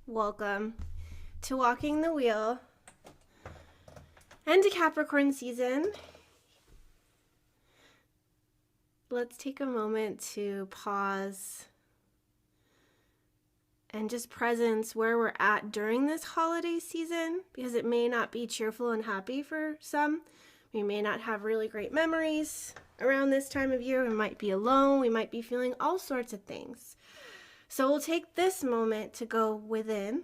welcome to Walking the Wheel and to Capricorn season. Let's take a moment to pause and just presence where we're at during this holiday season, because it may not be cheerful and happy for some. We may not have really great memories around this time of year. We might be alone. We might be feeling all sorts of things. So we'll take this moment to go within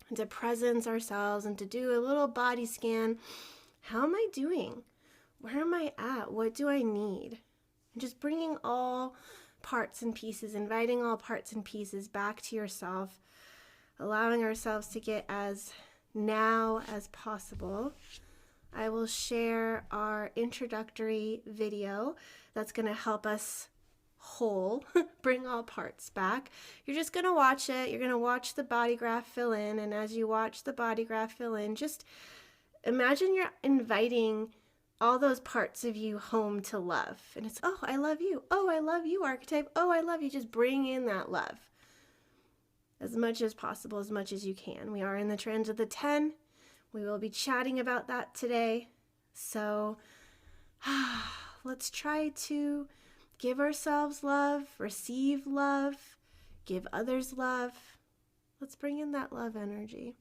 and to presence ourselves and to do a little body scan. How am I doing? Where am I at? What do I need? And just bringing all parts and pieces, inviting all parts and pieces back to yourself, allowing ourselves to get as now as possible. I will share our introductory video that's going to help us bring all parts back. You're just going to watch it. You're going to watch the body graph fill in. And as you watch the body graph fill in, just imagine you're inviting all those parts of you home to love. And it's, oh, I love you. Oh, I love you, archetype. Oh, I love you. Just bring in that love as much as possible, as much as you can. We are in the transit of the 10. We will be chatting about that today. So let's try to give ourselves love, receive love, give others love. Let's bring in that love energy.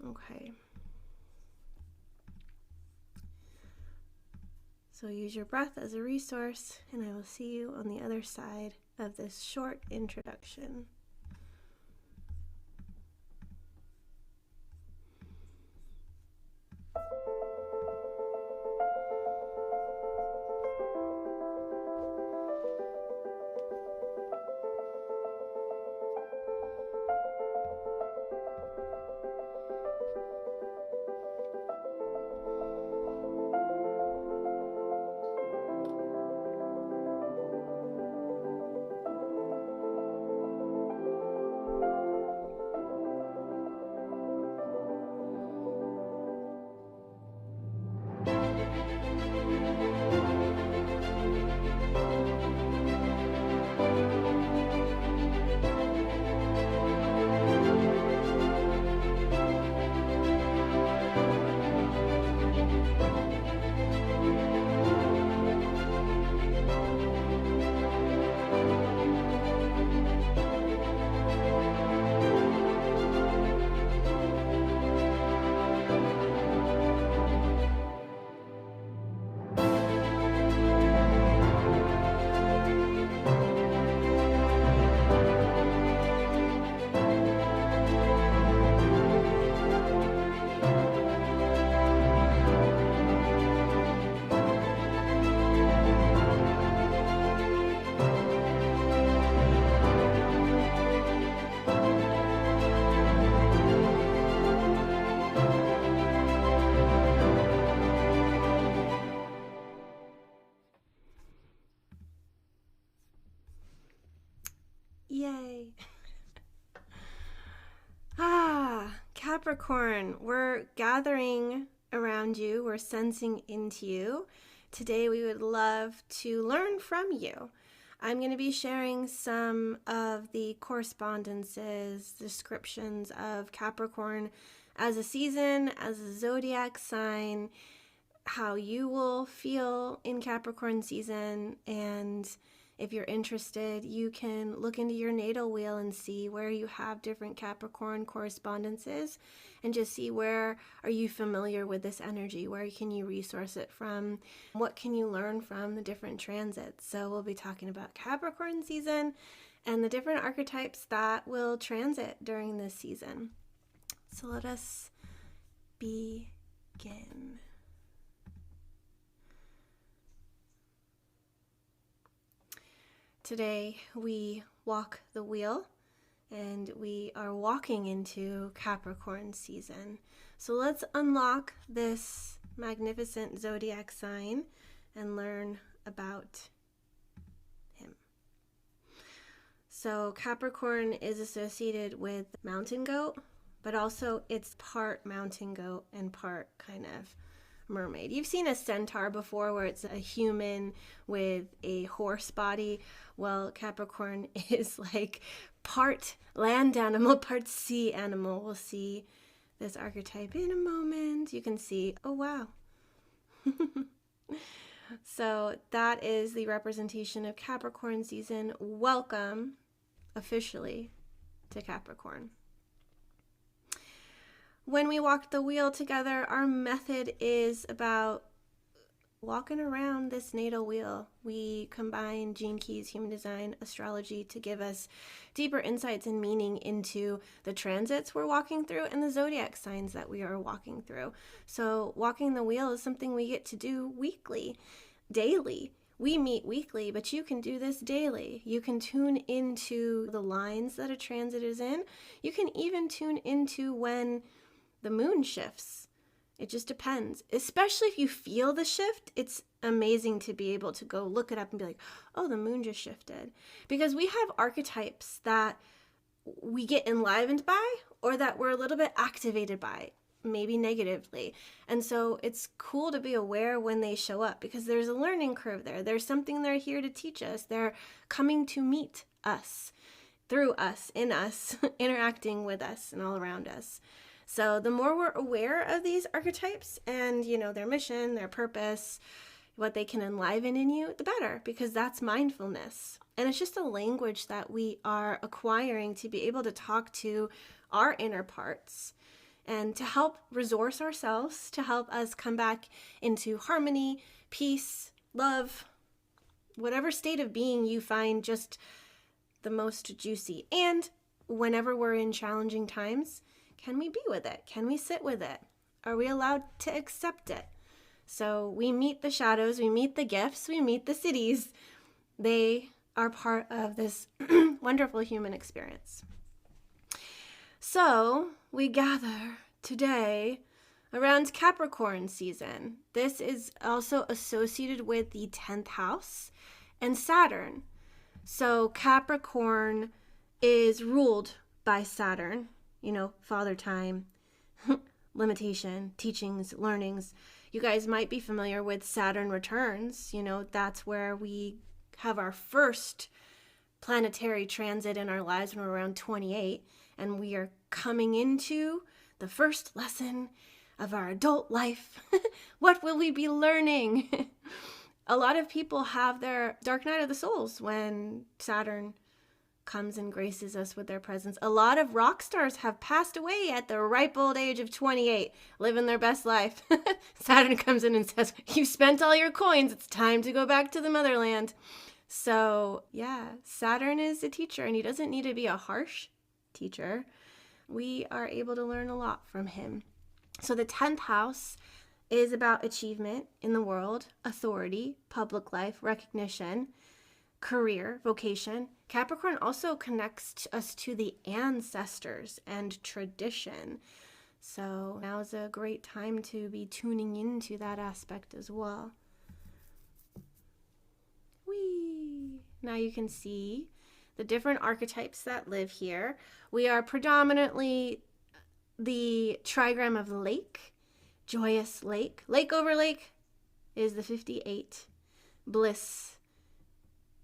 Okay. So use your breath as a resource, and I will see you on the other side of this short introduction. Yay. Capricorn, we're gathering around you. We're sensing into you. Today we would love to learn from you. I'm going to be sharing some of the correspondences, descriptions of Capricorn as a season, as a zodiac sign, how you will feel in Capricorn season. And if you're interested, you can look into your natal wheel and see where you have different Capricorn correspondences and just see where are you familiar with this energy, where can you resource it from, what can you learn from the different transits. So we'll be talking about Capricorn season and the different archetypes that will transit during this season. So let us begin. Today we walk the wheel and we are walking into Capricorn season. So let's unlock this magnificent zodiac sign and learn about him. So Capricorn is associated with mountain goat, but also it's part mountain goat and part kind of mermaid. You've seen a centaur before where it's a human with a horse body. Well, Capricorn is like part land animal, part sea animal. We'll see this archetype in a moment. You can see, oh wow. So that is the representation of Capricorn season. Welcome officially to Capricorn. When we walk the wheel together, our method is about walking around this natal wheel. We combine gene keys, human design, astrology to give us deeper insights and meaning into the transits we're walking through and the zodiac signs that we are walking through. So walking the wheel is something we get to do weekly, daily. We meet weekly, but you can do this daily. You can tune into the lines that a transit is in. You can even tune into when the moon shifts. It just depends. Especially if you feel the shift, it's amazing to be able to go look it up and be like, oh, the moon just shifted. Because we have archetypes that we get enlivened by or that we're a little bit activated by, maybe negatively. And so it's cool to be aware when they show up because there's a learning curve there. There's something they're here to teach us. They're coming to meet us, through us, in us, interacting with us and all around us. So the more we're aware of these archetypes and, their mission, their purpose, what they can enliven in you, the better, because that's mindfulness. And it's just a language that we are acquiring to be able to talk to our inner parts and to help resource ourselves, to help us come back into harmony, peace, love, whatever state of being you find just the most juicy. And whenever we're in challenging times, can we be with it? Can we sit with it? Are we allowed to accept it? So we meet the shadows, we meet the gifts, we meet the cities. They are part of this wonderful human experience. So we gather today around Capricorn season. This is also associated with the 10th house and Saturn. So Capricorn is ruled by Saturn. Father time, limitation, teachings, learnings. You guys might be familiar with Saturn returns. That's where we have our first planetary transit in our lives when we're around 28. And we are coming into the first lesson of our adult life. What will we be learning? A lot of people have their dark night of the souls when Saturn comes and graces us with their presence. A lot of rock stars have passed away at the ripe old age of 28, living their best life. Saturn comes in and says, you've spent all your coins. It's time to go back to the motherland. So yeah, Saturn is a teacher and he doesn't need to be a harsh teacher. We are able to learn a lot from him. So the 10th house is about achievement in the world, authority, public life, recognition, career, vocation. Capricorn also connects us to the ancestors and tradition. So now is a great time to be tuning into that aspect as well. Whee! Now you can see the different archetypes that live here. We are predominantly the trigram of lake, joyous lake. Lake over lake is the 58. Bliss,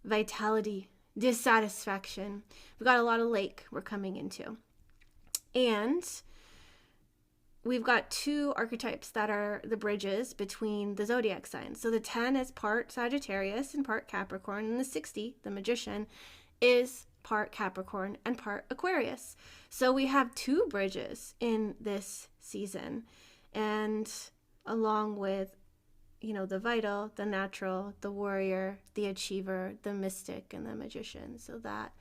vitality, dissatisfaction. We've got a lot of lake we're coming into. And we've got two archetypes that are the bridges between the zodiac signs. So the 10 is part Sagittarius and part Capricorn, and the 60, the magician, is part Capricorn and part Aquarius. So we have two bridges in this season, and along with the vital, the natural, the warrior, the achiever, the mystic, and the magician. So that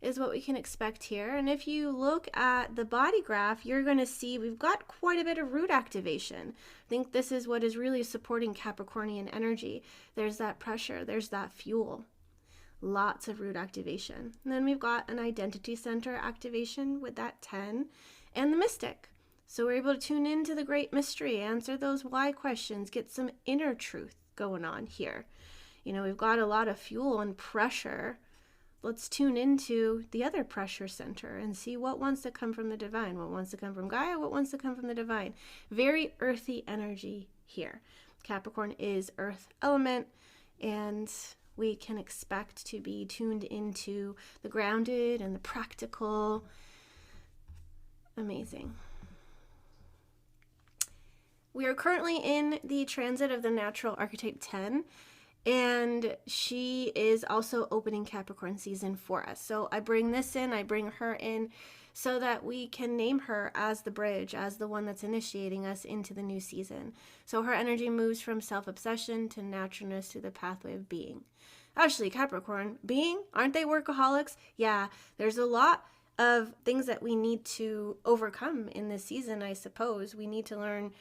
is what we can expect here. And if you look at the body graph, you're going to see we've got quite a bit of root activation. I think this is what is really supporting Capricornian energy. There's that pressure, there's that fuel. Lots of root activation. And then we've got an identity center activation with that 10 and the mystic. So we're able to tune into the great mystery, answer those why questions, get some inner truth going on here. We've got a lot of fuel and pressure. Let's tune into the other pressure center and see what wants to come from the divine, what wants to come from Gaia, what wants to come from the divine. Very earthy energy here. Capricorn is earth element, and we can expect to be tuned into the grounded and the practical. Amazing. We are currently in the transit of the natural archetype 10, and she is also opening Capricorn season for us. So I bring this in, I bring her in, so that we can name her as the bridge, as the one that's initiating us into the new season. So her energy moves from self-obsession to naturalness to the pathway of being. Actually, Capricorn, being, aren't they workaholics? Yeah, there's a lot of things that we need to overcome in this season, I suppose. We need to learn,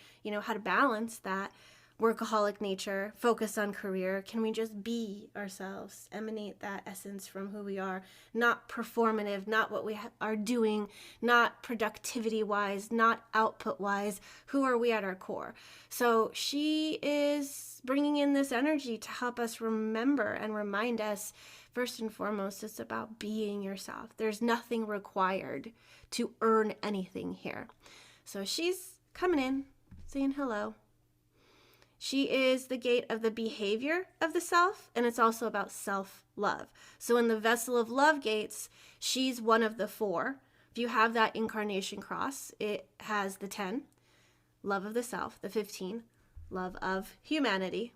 how to balance that workaholic nature, focus on career. Can we just be ourselves, emanate that essence from who we are, not performative, not what we are doing, not productivity wise, not output wise. Who are we at our core? So she is bringing in this energy to help us remember and remind us, first and foremost, it's about being yourself. There's nothing required to earn anything here. So she's coming in, saying hello. She is the gate of the behavior of the self, and it's also about self-love. So in the vessel of love gates, she's one of the 4. If you have that incarnation cross, it has the 10, love of the self, the 15, love of humanity,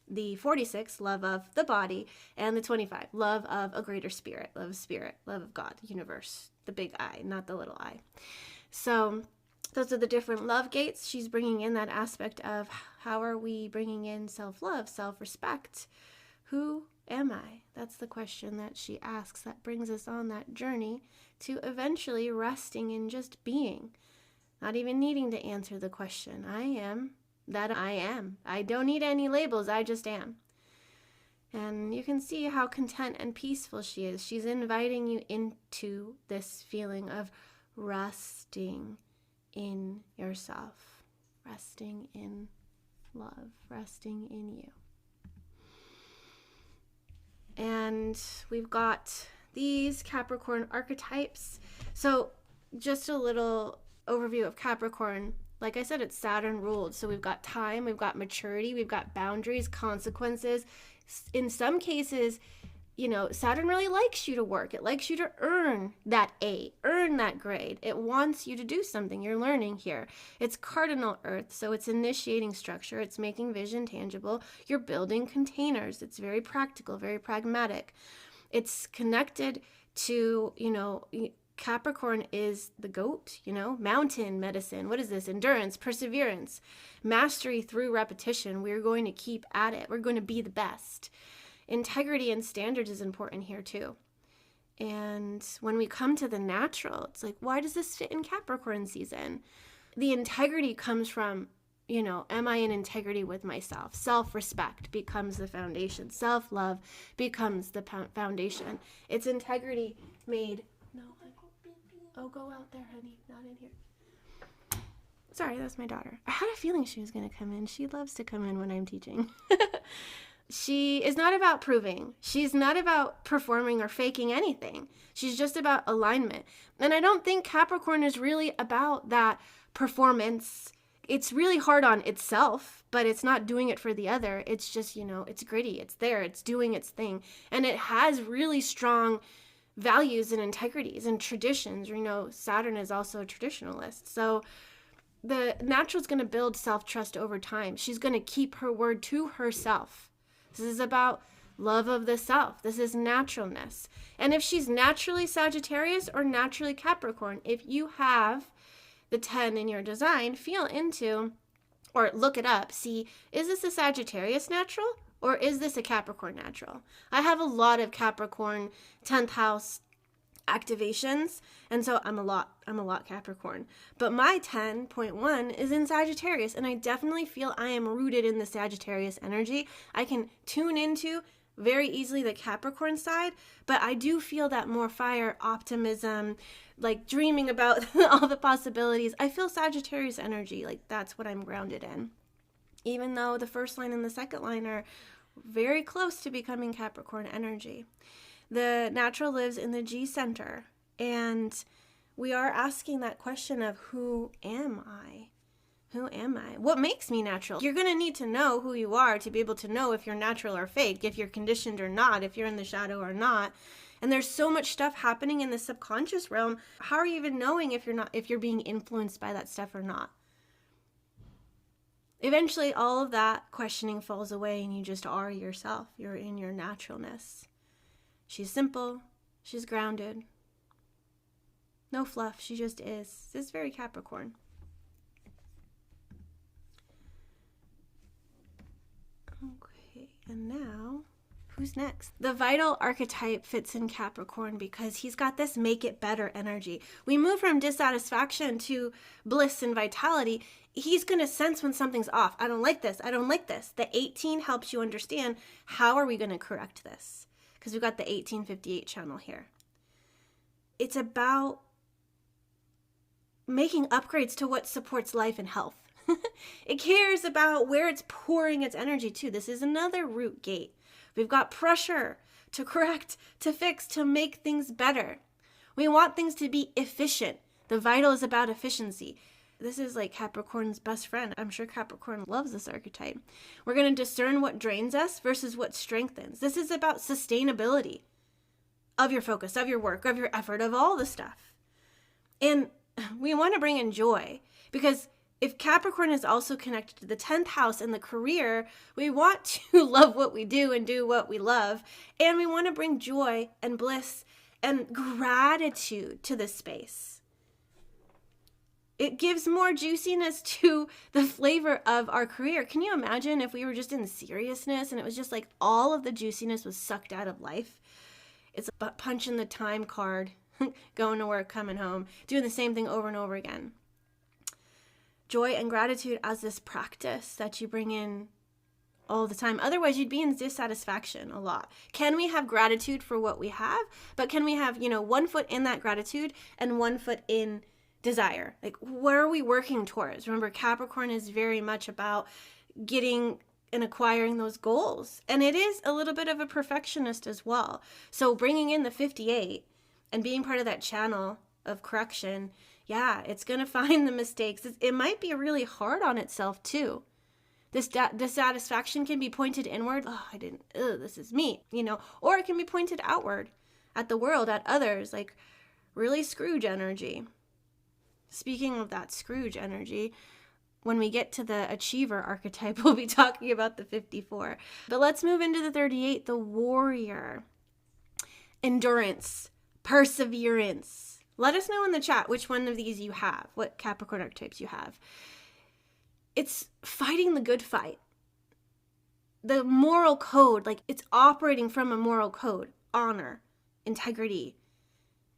the 46, love of the body, and the 25, love of a greater spirit, love of God, universe, the big I, not the little I. So those are the different love gates. She's bringing in that aspect of how are we bringing in self-love, self-respect. Who am I? That's the question that she asks that brings us on that journey to eventually resting in just being, not even needing to answer the question. I am that I am. I don't need any labels. I just am. And you can see how content and peaceful she is. She's inviting you into this feeling of resting in yourself, resting in love, resting in you. And we've got these Capricorn archetypes. So just a little overview of Capricorn. Like I said, it's Saturn ruled. So we've got time, we've got maturity, we've got boundaries, consequences. In some cases, Saturn really likes you to work. It likes you to earn that A, earn that grade. It wants you to do something. You're learning here. It's cardinal earth, so it's initiating structure. It's making vision tangible. You're building containers. It's very practical, very pragmatic. It's connected to, Capricorn is the goat, mountain medicine. What is this? Endurance, perseverance, mastery through repetition. We're going to keep at it. We're going to be the best. Integrity and standards is important here too. And when we come to the natural, it's like, why does this fit in Capricorn season? The integrity comes from, am I in integrity with myself? Self-respect becomes the foundation. Self-love becomes the foundation. It's integrity made. No, oh, go out there, honey. Not in here. Sorry, that's my daughter. I had a feeling she was going to come in. She loves to come in when I'm teaching. She is not about proving. She's not about performing or faking anything. She's just about alignment. And I don't think Capricorn is really about that performance. It's really hard on itself, but it's not doing it for the other. It's just, it's gritty. It's there. It's doing its thing. And it has really strong values and integrities and traditions. Saturn is also a traditionalist. So the natural is going to build self-trust over time. She's going to keep her word to herself. This is about love of the self. This is naturalness. And if she's naturally Sagittarius or naturally Capricorn, if you have the 10 in your design, feel into or look it up. See, is this a Sagittarius natural or is this a Capricorn natural? I have a lot of Capricorn 10th house activations, and so I'm a lot Capricorn. But my 10.1 is in Sagittarius, and I definitely feel I am rooted in the Sagittarius energy. I can tune into very easily the Capricorn side, but I do feel that more fire, optimism, like dreaming about all the possibilities. I feel Sagittarius energy, like that's what I'm grounded in. Even though the first line and the second line are very close to becoming Capricorn energy. The natural lives in the G center, and we are asking that question of who am I? Who am I? What makes me natural? You're going to need to know who you are to be able to know if you're natural or fake, if you're conditioned or not, if you're in the shadow or not. And there's so much stuff happening in the subconscious realm. How are you even knowing if you're being influenced by that stuff or not? Eventually, all of that questioning falls away and you just are yourself. You're in your naturalness. She's simple. She's grounded. No fluff. She just is. This is very Capricorn. Okay, and now, who's next? The vital archetype fits in Capricorn because he's got this make it better energy. We move from dissatisfaction to bliss and vitality. He's going to sense when something's off. I don't like this. I don't like this. The 18 helps you understand how are we going to correct this? Because we've got the 1858 channel here. It's about making upgrades to what supports life and health. It cares about where it's pouring its energy to. This is another root gate. We've got pressure to correct, to fix, to make things better. We want things to be efficient. The vital is about efficiency. This is like Capricorn's best friend. I'm sure Capricorn loves this archetype. We're going to discern what drains us versus what strengthens. This is about sustainability of your focus, of your work, of your effort, of all the stuff. And we want to bring in joy because if Capricorn is also connected to the 10th house and the career, we want to love what we do and do what we love. And we want to bring joy and bliss and gratitude to this space. It gives more juiciness to the flavor of our career. Can you imagine if we were just in seriousness and it was just like all of the juiciness was sucked out of life? It's about punching the time card, going to work, coming home, doing the same thing over and over again. Joy and gratitude as this practice that you bring in all the time. Otherwise, you'd be in dissatisfaction a lot. Can we have gratitude for what we have? But can we have, one foot in that gratitude and one foot in desire? Like, what are we working towards? Remember, Capricorn is very much about getting and acquiring those goals. And it is a little bit of a perfectionist as well. So bringing in the 58 and being part of that channel of correction, yeah, it's going to find the mistakes. It might be really hard on itself too. This dissatisfaction can be pointed inward. This is me, or it can be pointed outward at the world, at others, like really Scrooge energy. Speaking of that Scrooge energy, when we get to the achiever archetype, we'll be talking about the 54. But let's move into the 38, the warrior. Endurance, perseverance. Let us know in the chat which one of these you have, what Capricorn archetypes you have. It's fighting the good fight. The moral code, like it's operating from a moral code, honor, integrity.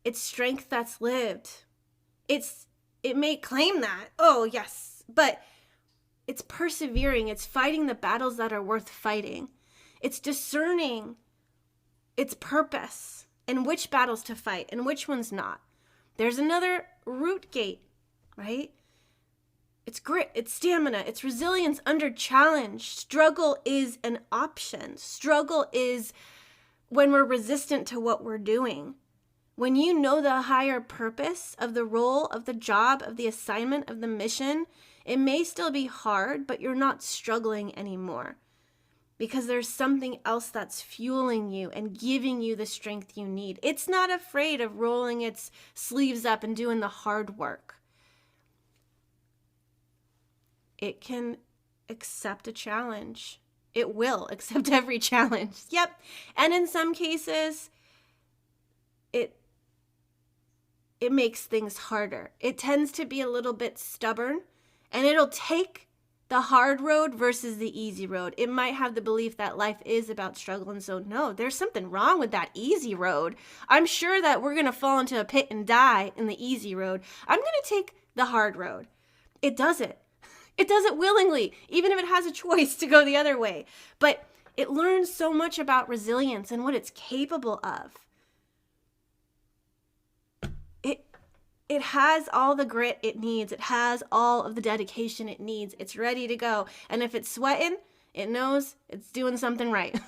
It's strength that's lived. It may claim that, oh yes, but it's persevering. It's fighting the battles that are worth fighting. It's discerning its purpose and which battles to fight and which ones not. There's another root gate, right? It's grit, it's stamina, it's resilience under challenge. Struggle is an option. Struggle is when we're resistant to what we're doing. When you know the higher purpose of the role, of the job, of the assignment, of the mission, it may still be hard, but you're not struggling anymore. Because there's something else that's fueling you and giving you the strength you need. It's not afraid of rolling its sleeves up and doing the hard work. It can accept a challenge. It will accept every challenge. Yep. And in some cases, it makes things harder. It tends to be a little bit stubborn, and it'll take the hard road versus the easy road. It might have the belief that life is about struggle, and so no, there's something wrong with that easy road. I'm sure that we're going to fall into a pit and die in the easy road. I'm going to take the hard road. It does it. It does it willingly, even if it has a choice to go the other way. But it learns so much about resilience and what it's capable of. It has all the grit it needs. It has all of the dedication it needs. It's ready to go. And if it's sweating, it knows it's doing something right.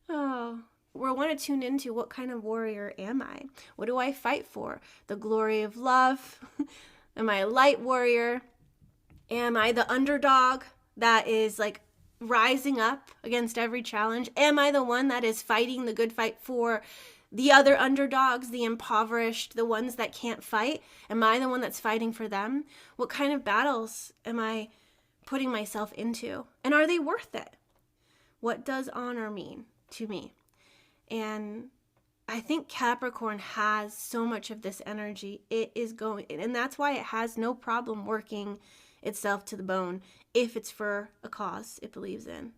Oh, we want to tune into what kind of warrior am I? What do I fight for? The glory of love? Am I a light warrior? Am I the underdog that is like rising up against every challenge? Am I the one that is fighting the good fight for the other underdogs, the impoverished, the ones that can't fight? Am I the one that's fighting for them? What kind of battles am I putting myself into? And are they worth it? What does honor mean to me? And I think Capricorn has so much of this energy. It is going, and that's why it has no problem working itself to the bone if it's for a cause it believes in.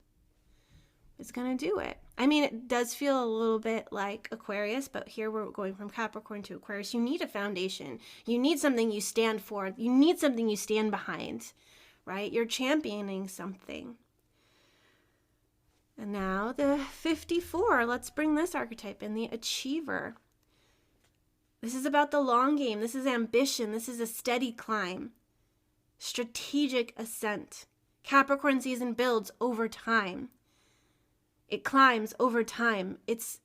It's going to do it. I mean, it does feel a little bit like Aquarius, but here we're going from Capricorn to Aquarius. You need a foundation. You need something you stand for. You need something you stand behind, right? You're championing something. And now the 54. Let's bring this archetype in, the achiever. This is about the long game. This is ambition. This is a steady climb. Strategic ascent. Capricorn season builds over time. It climbs over time. It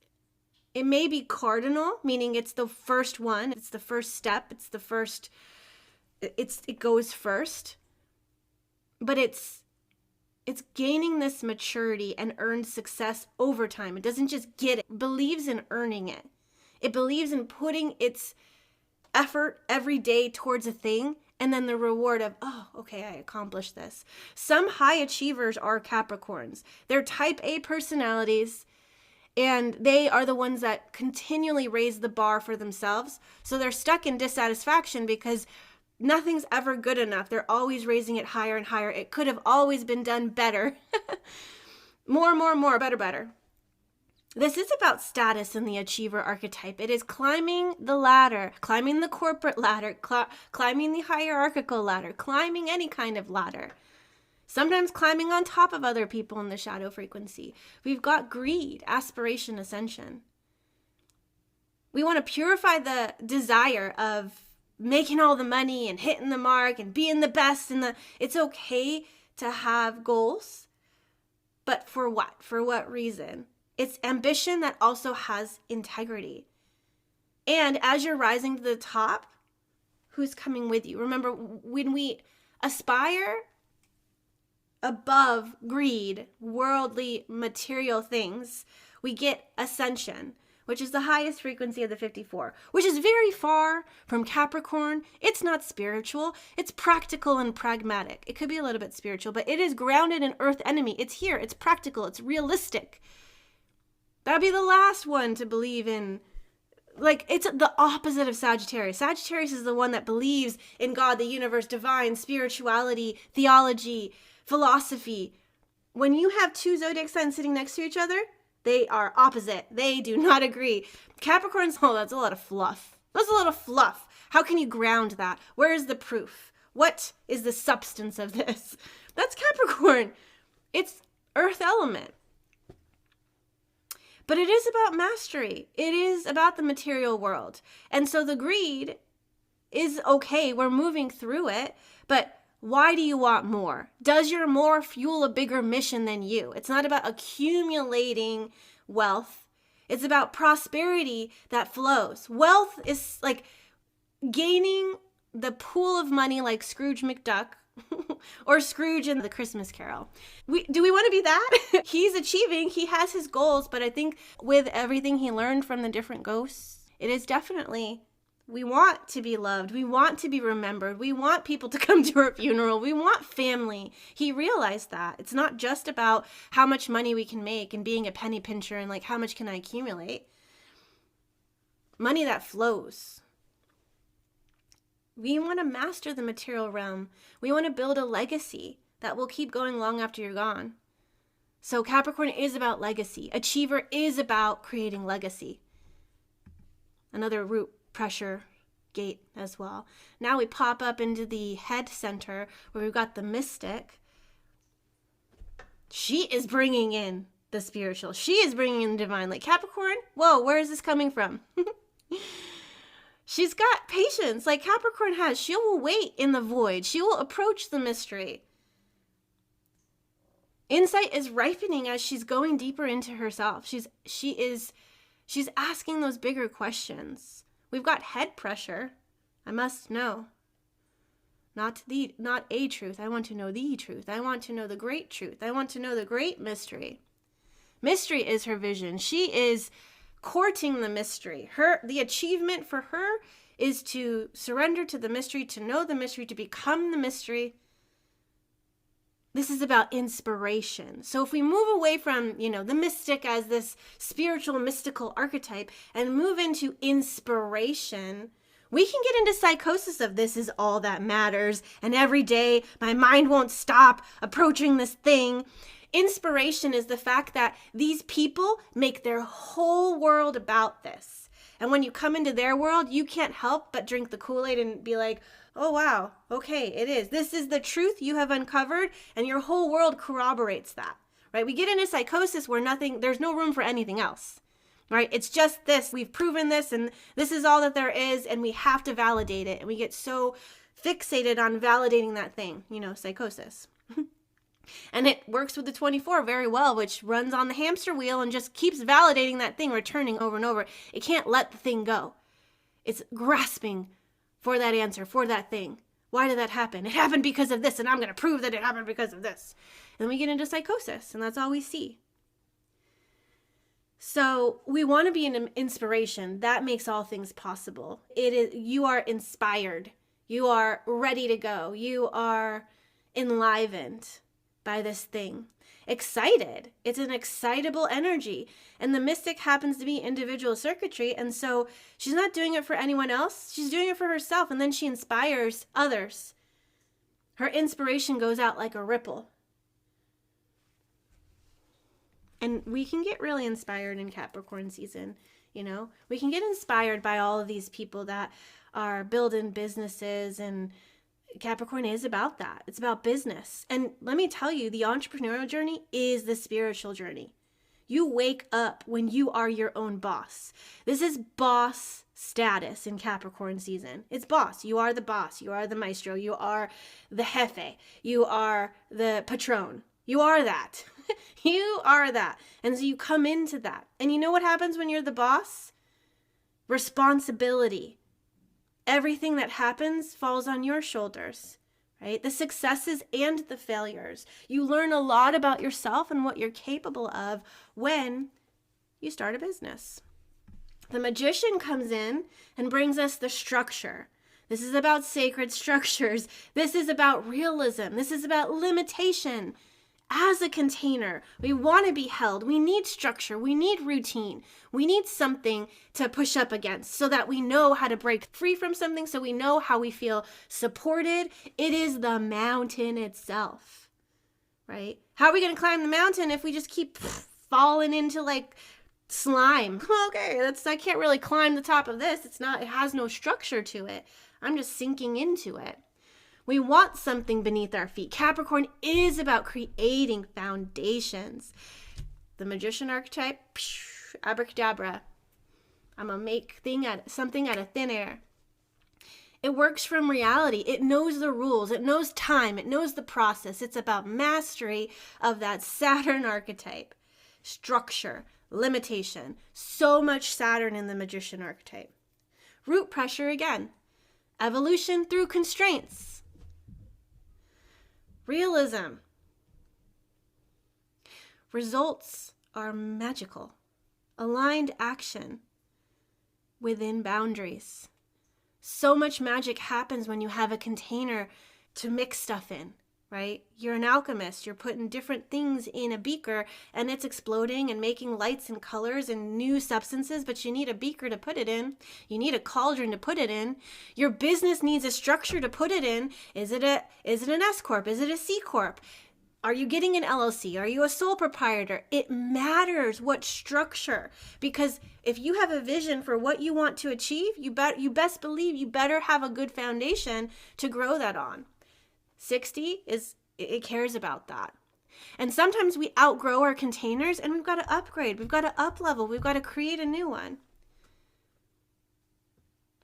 may be cardinal, meaning it's the first one. It's the first step. It goes first. But it's gaining this maturity and earned success over time. It doesn't just get it. It believes in earning it. It believes in putting its effort every day towards a thing, and then the reward of, oh, okay, I accomplished this. Some high achievers are Capricorns. They're type A personalities, and they are the ones that continually raise the bar for themselves. So they're stuck in dissatisfaction because nothing's ever good enough. They're always raising it higher and higher. It could have always been done better. More, better. This is about status in the achiever archetype. It is climbing the ladder, climbing the corporate ladder, climbing the hierarchical ladder, climbing any kind of ladder. Sometimes climbing on top of other people in the shadow frequency. We've got greed, aspiration, ascension. We want to purify the desire of making all the money and hitting the mark and being the best. It's okay to have goals, but for what? For what reason? It's ambition that also has integrity. And as you're rising to the top, who's coming with you? Remember, when we aspire above greed, worldly, material things, we get ascension, which is the highest frequency of the 54, which is very far from Capricorn. It's not spiritual. It's practical and pragmatic. It could be a little bit spiritual, but it is grounded in earth enemy. It's here. It's practical. It's realistic. That'd be the last one to believe in. Like, it's the opposite of Sagittarius. Sagittarius is the one that believes in God, the universe, divine, spirituality, theology, philosophy. When you have two zodiac signs sitting next to each other, they are opposite. They do not agree. Capricorn's, oh, that's a lot of fluff. That's a lot of fluff. How can you ground that? Where is the proof? What is the substance of this? That's Capricorn. It's earth element. But it is about mastery. It is about the material world. And so the greed is okay. We're moving through it. But why do you want more? Does your more fuel a bigger mission than you? It's not about accumulating wealth. It's about prosperity that flows. Wealth is like gaining the pool of money like Scrooge McDuck or Scrooge in the Christmas Carol. Do we want to be that? He's achieving, he has his goals, but I think with everything he learned from the different ghosts, it is definitely, we want to be loved. We want to be remembered. We want people to come to our funeral. We want family. He realized that. It's not just about how much money we can make and being a penny pincher and like how much can I accumulate. Money that flows. We want to master the material realm. We want to build a legacy that will keep going long after you're gone. So Capricorn is about legacy. Achiever is about creating legacy. Another root pressure gate as well. Now we pop up into the head center where we've got the mystic. She is bringing in the spiritual. She is bringing in the divine. Like Capricorn, whoa, where is this coming from? She's got patience like Capricorn has. She will wait in the void. She will approach the mystery. Insight is ripening as she's going deeper into herself. She's asking those bigger questions. We've got head pressure. I must know. not a truth. I want to know the truth. I want to know the great truth. I want to know the great mystery. Mystery is her vision. She is courting the mystery. The achievement for her is to surrender to the mystery, to know the mystery, to become the mystery. This is about inspiration. So if we move away from, the mystic as this spiritual, mystical archetype and move into inspiration, we can get into psychosis of this is all that matters. And every day my mind won't stop approaching this thing. Inspiration is the fact that these people make their whole world about this. And when you come into their world, you can't help but drink the Kool-Aid and be like, oh, wow, okay, it is. This is the truth you have uncovered, and your whole world corroborates that, right? We get into psychosis where there's no room for anything else, right? It's just this. We've proven this, and this is all that there is, and we have to validate it. And we get so fixated on validating that thing, psychosis. And it works with the 24 very well, which runs on the hamster wheel and just keeps validating that thing, returning over and over. It can't let the thing go. It's grasping for that answer, for that thing. Why did that happen? It happened because of this, and I'm going to prove that it happened because of this. And then we get into psychosis, and that's all we see. So we want to be an inspiration. That makes all things possible. You are inspired. You are ready to go. You are enlivened by this thing. Excited. It's an excitable energy. And the mystic happens to be individual circuitry. And so she's not doing it for anyone else. She's doing it for herself. And then she inspires others. Her inspiration goes out like a ripple. And we can get really inspired in Capricorn season. We can get inspired by all of these people that are building businesses, and Capricorn is about that. It's about business. And let me tell you, the entrepreneurial journey is the spiritual journey. You wake up when you are your own boss. This is boss status in Capricorn season. It's boss. You are the boss. You are the maestro. You are the jefe. You are the patron. You are that. You are that. And so you come into that. And you know what happens when you're the boss? Responsibility. Everything that happens falls on your shoulders, right? The successes and the failures. You learn a lot about yourself and what you're capable of when you start a business. The magician comes in and brings us the structure. This is about sacred structures. This is about realism. This is about limitation. As a container, we want to be held. We need structure. We need routine. We need something to push up against so that we know how to break free from something, so we know how we feel supported. It is the mountain itself, right? How are we going to climb the mountain if we just keep falling into like slime? Okay, I can't really climb the top of this. It has no structure to it. I'm just sinking into it. We want something beneath our feet. Capricorn is about creating foundations. The magician archetype, abracadabra. I'm going to make something out of thin air. It works from reality. It knows the rules. It knows time. It knows the process. It's about mastery of that Saturn archetype. Structure, limitation. So much Saturn in the magician archetype. Root pressure again. Evolution through constraints. Realism. Results are magical. Aligned action within boundaries. So much magic happens when you have a container to mix stuff in, right? You're an alchemist. You're putting different things in a beaker and it's exploding and making lights and colors and new substances, but you need a beaker to put it in. You need a cauldron to put it in. Your business needs a structure to put it in. Is it an S Corp? Is it a C Corp? Are you getting an LLC? Are you a sole proprietor? It matters what structure, because if you have a vision for what you want to achieve, you best believe you better have a good foundation to grow that on. 60 it cares about that. And sometimes we outgrow our containers and we've got to upgrade. We've got to up level. We've got to create a new one.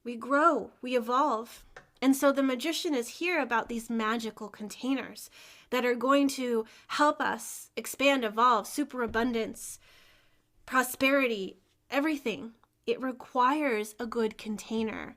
We grow, we evolve. And so the magician is here about these magical containers that are going to help us expand, evolve, superabundance, prosperity, everything. It requires a good container.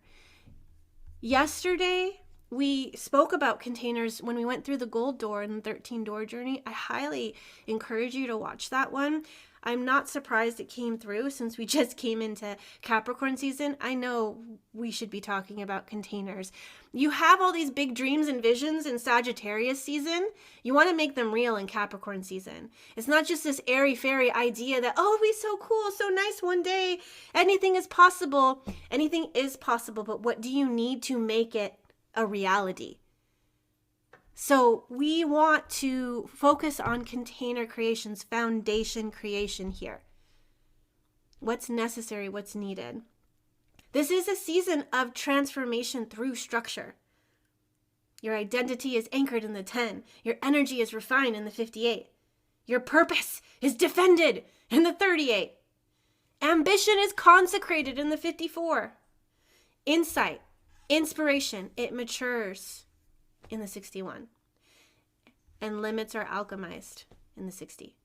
Yesterday, we spoke about containers when we went through the gold door and the 13 door journey. I highly encourage you to watch that one. I'm not surprised it came through since we just came into Capricorn season. I know we should be talking about containers. You have all these big dreams and visions in Sagittarius season. You want to make them real in Capricorn season. It's not just this airy-fairy idea that, oh, it'll be so cool, so nice one day. Anything is possible. Anything is possible, but what do you need to make it a reality? So we want to focus on container creations, foundation creation here. What's necessary, what's needed. This is a season of transformation through structure. Your identity is anchored in the 10. Your energy is refined in the 58. Your purpose is defended in the 38. Ambition is consecrated in the 54. Insight, inspiration, it matures in the 61. And limits are alchemized in the 60.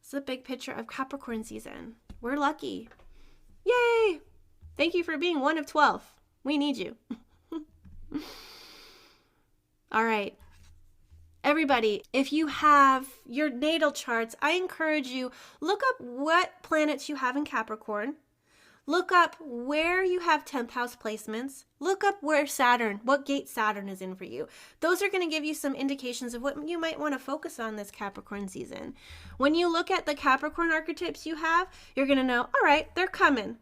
It's a big picture of Capricorn season. We're lucky. Yay! Thank you for being one of 12. We need you. All right. Everybody, if you have your natal charts, I encourage you, look up what planets you have in Capricorn. Look up where you have 10th house placements. Look up where Saturn, what gate Saturn is in for you. Those are going to give you some indications of what you might want to focus on this Capricorn season. When you look at the Capricorn archetypes you have, you're going to know, all right, they're coming.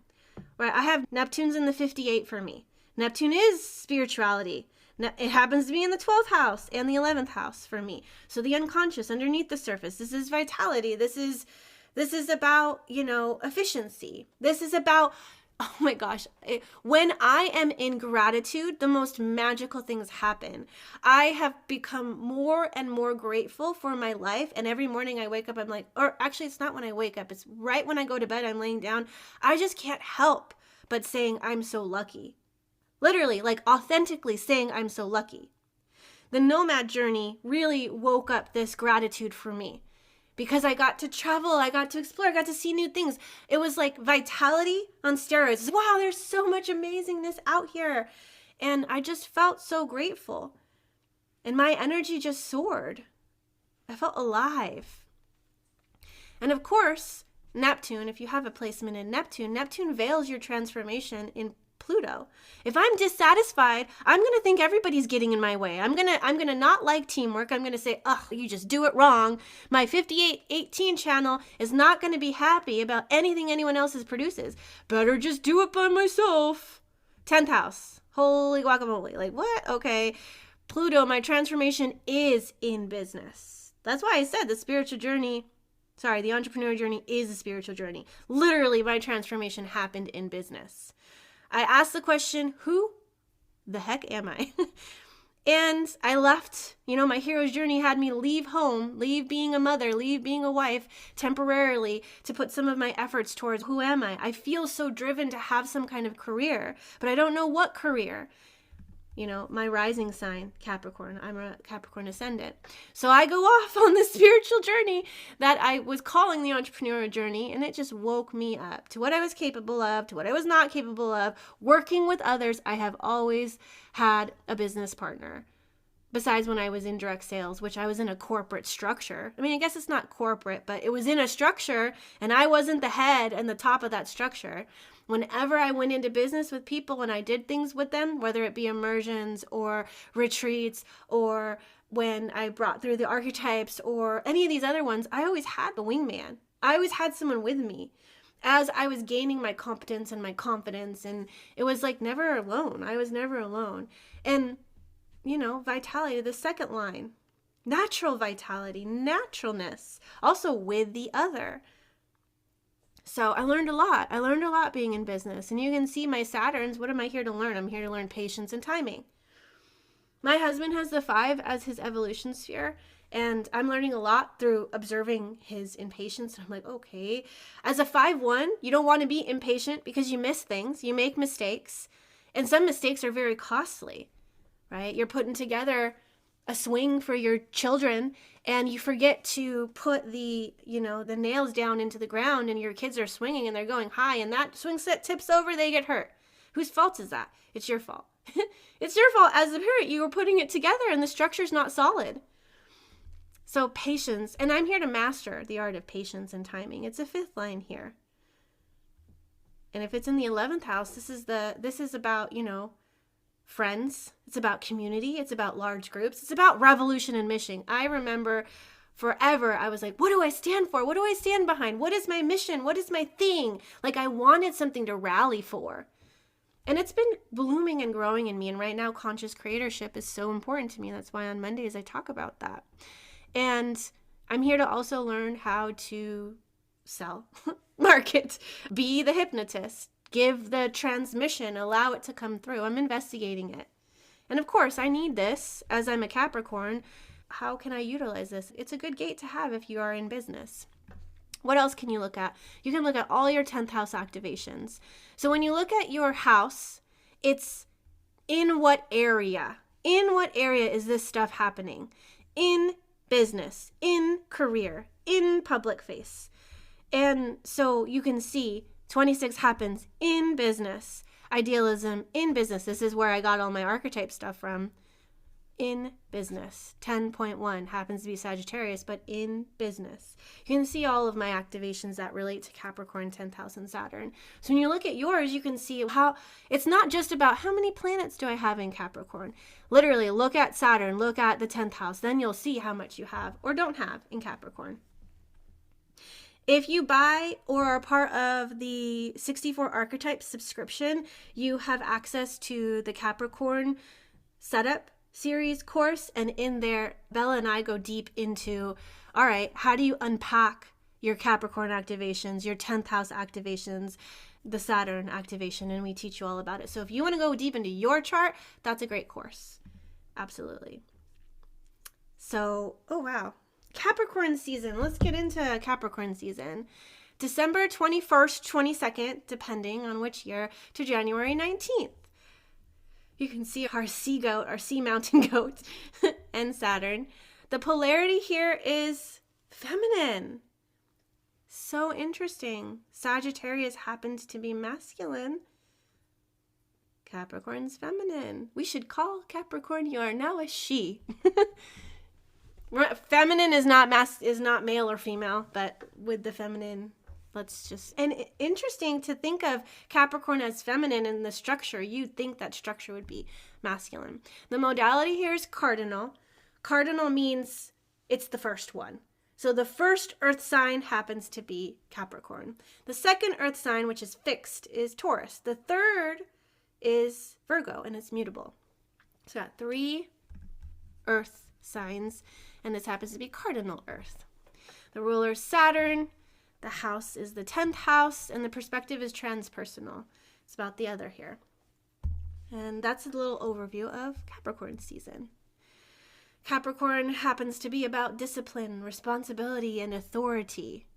Right? I have Neptune's in the 58 for me. Neptune is spirituality. It happens to be in the 12th house and the 11th house for me. So the unconscious underneath the surface. This is vitality. This is about, efficiency. This is about, oh my gosh, when I am in gratitude, the most magical things happen. I have become more and more grateful for my life. And every morning I wake up, I'm like, or actually it's not when I wake up. It's right when I go to bed, I'm laying down. I just can't help but saying, I'm so lucky. Literally, like authentically saying, I'm so lucky. The nomad journey really woke up this gratitude for me. Because I got to travel, I got to explore, I got to see new things. It was like vitality on steroids. Wow, there's so much amazingness out here. And I just felt so grateful. And my energy just soared. I felt alive. And of course, Neptune, if you have a placement in Neptune, Neptune veils your transformation in Pluto. If I'm dissatisfied, I'm going to think everybody's getting in my way. I'm going to not like teamwork. I'm going to say, oh, you just do it wrong. My 5818 channel is not going to be happy about anything anyone else produces. Better just do it by myself. 10th house. Holy guacamole. Like, what? Okay. Pluto, my transformation is in business. That's why I said the entrepreneur journey is a spiritual journey. Literally, my transformation happened in business. I asked the question, who the heck am I? And I left, my hero's journey had me leave home, leave being a mother, leave being a wife temporarily to put some of my efforts towards who am I? I feel so driven to have some kind of career, but I don't know what career. My rising sign, Capricorn. I'm a Capricorn ascendant. So I go off on this spiritual journey that I was calling the entrepreneurial journey, and it just woke me up to what I was capable of, to what I was not capable of. Working with others, I have always had a business partner. Besides when I was in direct sales, which I was in a corporate structure. I mean, I guess it's not corporate, but it was in a structure, and I wasn't the head and the top of that structure. Whenever I went into business with people and I did things with them, whether it be immersions or retreats or when I brought through the archetypes or any of these other ones, I always had the wingman. I always had someone with me as I was gaining my competence and my confidence. And it was like never alone. I was never alone. And, vitality, the second line, natural vitality, naturalness, also with the other. So I learned a lot. I learned a lot being in business. And you can see my Saturns. What am I here to learn? I'm here to learn patience and timing. My husband has the 5 as his evolution sphere. And I'm learning a lot through observing his impatience. And I'm like, okay. As a 5-1, you don't want to be impatient because you miss things. You make mistakes. And some mistakes are very costly, right? You're putting together a swing for your children and you forget to put the nails down into the ground and your kids are swinging and they're going high and that swing set tips over, they get hurt. Whose fault is that? It's your fault. It's your fault as the parent. You were putting it together and the structure's not solid. So patience, and I'm here to master the art of patience and timing. It's a 5th line here. And if it's in the 11th house, this is about, friends. It's about community. It's about large groups. It's about revolution and mission. I remember forever, I was like, what do I stand for? What do I stand behind? What is my mission? What is my thing? Like, I wanted something to rally for. And it's been blooming and growing in me. And right now, conscious creatorship is so important to me. That's why on Mondays I talk about that. And I'm here to also learn how to sell, market, be the hypnotist, give the transmission, allow it to come through. I'm investigating it. And of course, I need this as I'm a Capricorn. How can I utilize this? It's a good gate to have if you are in business. What else can you look at? You can look at all your 10th house activations. So when you look at your house, it's in what area? In what area is this stuff happening? In business, in career, in public face. And so you can see 26 happens in business. Idealism in business. This is where I got all my archetype stuff from. In business. 10.1 happens to be Sagittarius, but in business. You can see all of my activations that relate to Capricorn, 10th house, and Saturn. So when you look at yours, you can see how it's not just about how many planets do I have in Capricorn. Literally, look at Saturn, look at the 10th house, then you'll see how much you have or don't have in Capricorn. If you buy or are part of the 64 Archetypes subscription, you have access to the Capricorn setup series course, and in there Bella and I go deep into, all right, how do you unpack your Capricorn activations, your 10th house activations, the Saturn activation, and we teach you all about it. So if you want to go deep into your chart, that's a great course. Absolutely. So, oh wow, Capricorn season. Let's get into Capricorn season. December 21st, 22nd, depending on which year, to January 19th. You can see our sea goat, our sea mountain goat, and Saturn. The polarity here is feminine. So interesting. Sagittarius happens to be masculine. Capricorn's feminine. We should call Capricorn, you are now a she. Feminine is not male or female, but with the feminine, and interesting to think of Capricorn as feminine in the structure. You'd think that structure would be masculine. The modality here is cardinal. Cardinal means it's the first one. So the first earth sign happens to be Capricorn. The second earth sign, which is fixed, is Taurus. The third is Virgo, and it's mutable. So got 3 earth signs, and this happens to be cardinal earth. The ruler is Saturn. The house is the 10th house, and the perspective is transpersonal. It's about the other here. And that's a little overview of Capricorn season. Capricorn happens to be about discipline, responsibility, and authority.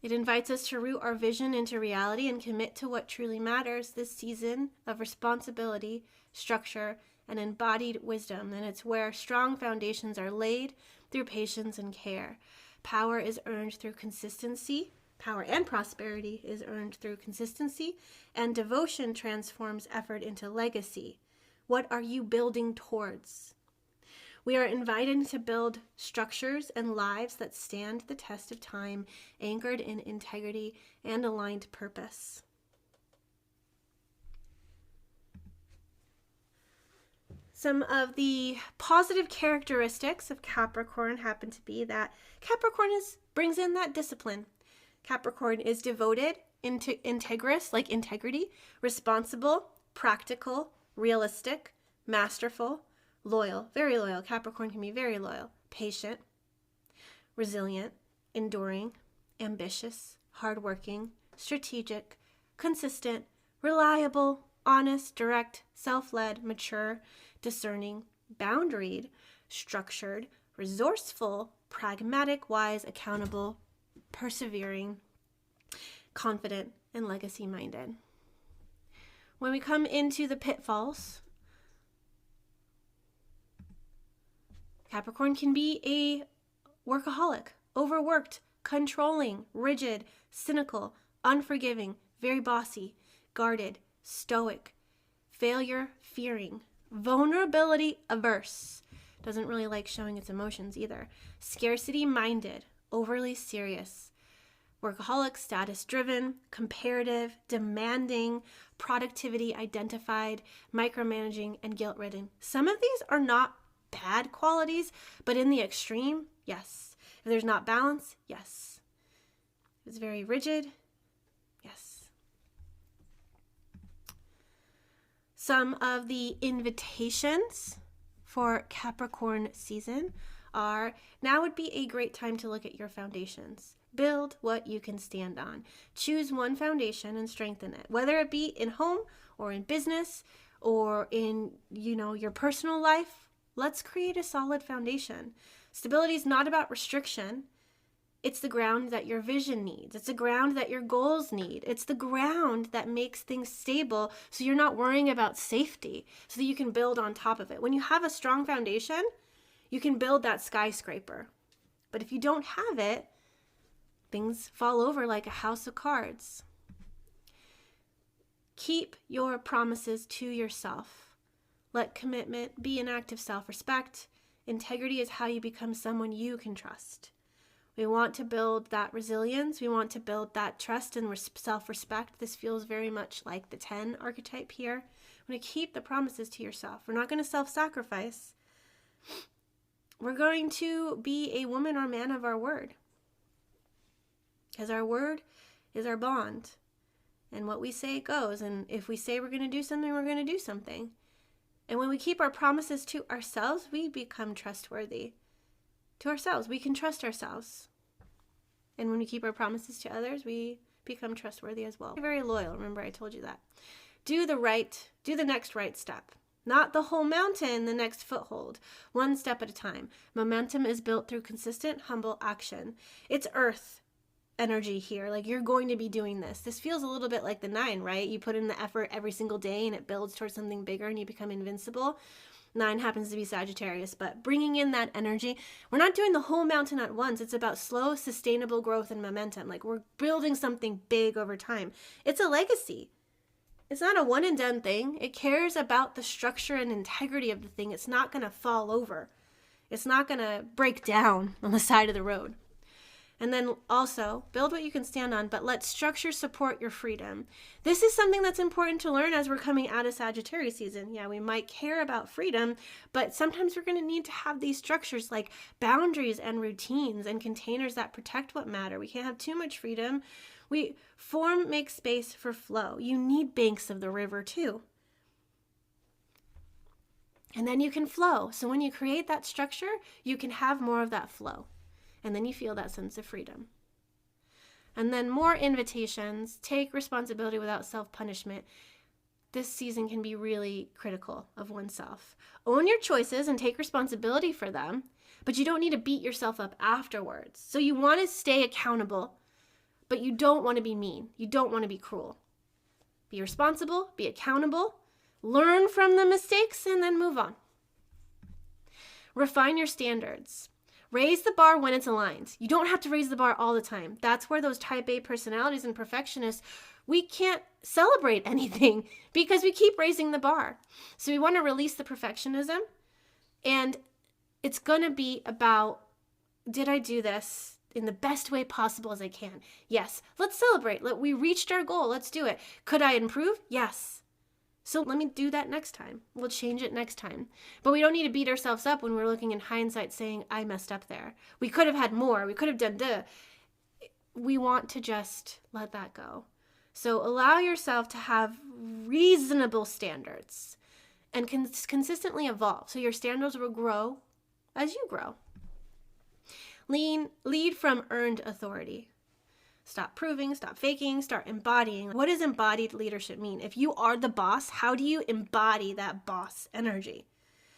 It invites us to root our vision into reality and commit to what truly matters this season of responsibility, structure, and embodied wisdom. And it's where strong foundations are laid through patience and care. Power is earned through consistency. Power and prosperity is earned through consistency. And devotion transforms effort into legacy. What are you building towards? We are invited to build structures and lives that stand the test of time, anchored in integrity and aligned purpose. Some of the positive characteristics of Capricorn happen to be that Capricorn brings in that discipline. Capricorn is devoted, integrous, like integrity, responsible, practical, realistic, masterful, loyal, very loyal. Capricorn can be very loyal, patient, resilient, enduring, ambitious, hardworking, strategic, consistent, reliable, honest, direct, self-led, mature, discerning, boundaried, structured, resourceful, pragmatic, wise, accountable, persevering, confident, and legacy-minded. When we come into the pitfalls, Capricorn can be a workaholic, overworked, controlling, rigid, cynical, unforgiving, very bossy, guarded, stoic, failure fearing, vulnerability averse. Doesn't really like showing its emotions either. Scarcity minded, overly serious, workaholic, status driven, comparative, demanding, productivity identified, micromanaging, and guilt ridden. Some of these are not bad qualities, but in the extreme, yes. If there's not balance, yes. If it's very rigid, yes. Some of the invitations for Capricorn season are, now would be a great time to look at your foundations. Build what you can stand on. Choose one foundation and strengthen it, whether it be in home or in business or in, your personal life. Let's create a solid foundation. Stability is not about restriction. It's the ground that your vision needs. It's the ground that your goals need. It's the ground that makes things stable so you're not worrying about safety, so that you can build on top of it. When you have a strong foundation, you can build that skyscraper. But if you don't have it, things fall over like a house of cards. Keep your promises to yourself. Let commitment be an act of self-respect. Integrity is how you become someone you can trust. We want to build that resilience. We want to build that trust and self-respect. This feels very much like the 10 archetype here. We're going to keep the promises to yourself. We're not going to self-sacrifice. We're going to be a woman or man of our word. Because our word is our bond. And what we say goes. And if we say we're going to do something, we're going to do something. And when we keep our promises to ourselves, we become trustworthy. To ourselves, we can trust ourselves. And when we keep our promises to others, we become trustworthy as well. Very loyal. Remember, I told you that. Do the next right step. Not the whole mountain, the next foothold. One step at a time. Momentum is built through consistent, humble action. It's earth energy here. Like, you're going to be doing this. This feels a little bit like the 9, right? You put in the effort every single day and it builds towards something bigger and you become invincible. 9 happens to be Sagittarius, but bringing in that energy. We're not doing the whole mountain at once. It's about slow, sustainable growth and momentum. Like, we're building something big over time. It's a legacy. It's not a one and done thing. It cares about the structure and integrity of the thing. It's not going to fall over. It's not going to break down on the side of the road. And then also, build what you can stand on, but let structure support your freedom. This is something that's important to learn as we're coming out of Sagittarius season. Yeah, we might care about freedom, but sometimes we're going to need to have these structures like boundaries and routines and containers that protect what matter. We can't have too much freedom. Form makes space for flow. You need banks of the river too. And then you can flow. So when you create that structure, you can have more of that flow. And then you feel that sense of freedom. And then more invitations. Take responsibility without self-punishment. This season can be really critical of oneself. Own your choices and take responsibility for them, but you don't need to beat yourself up afterwards. So you want to stay accountable, but you don't want to be mean. You don't want to be cruel. Be responsible, be accountable, learn from the mistakes, and then move on. Refine your standards. Raise the bar when it's aligned. You don't have to raise the bar all the time. That's where those type A personalities and perfectionists, we can't celebrate anything because we keep raising the bar. So we want to release the perfectionism, and it's going to be about, did I do this in the best way possible as I can? Yes. Let's celebrate. We reached our goal. Let's do it. Could I improve? Yes. So let me do that next time. We'll change it next time. But we don't need to beat ourselves up when we're looking in hindsight saying, I messed up there. We could have had more. We could have done the. We want to just let that go. So allow yourself to have reasonable standards and consistently evolve. So your standards will grow as you grow. Lead from earned authority. Stop proving, stop faking, start embodying. What does embodied leadership mean? If you are the boss, how do you embody that boss energy?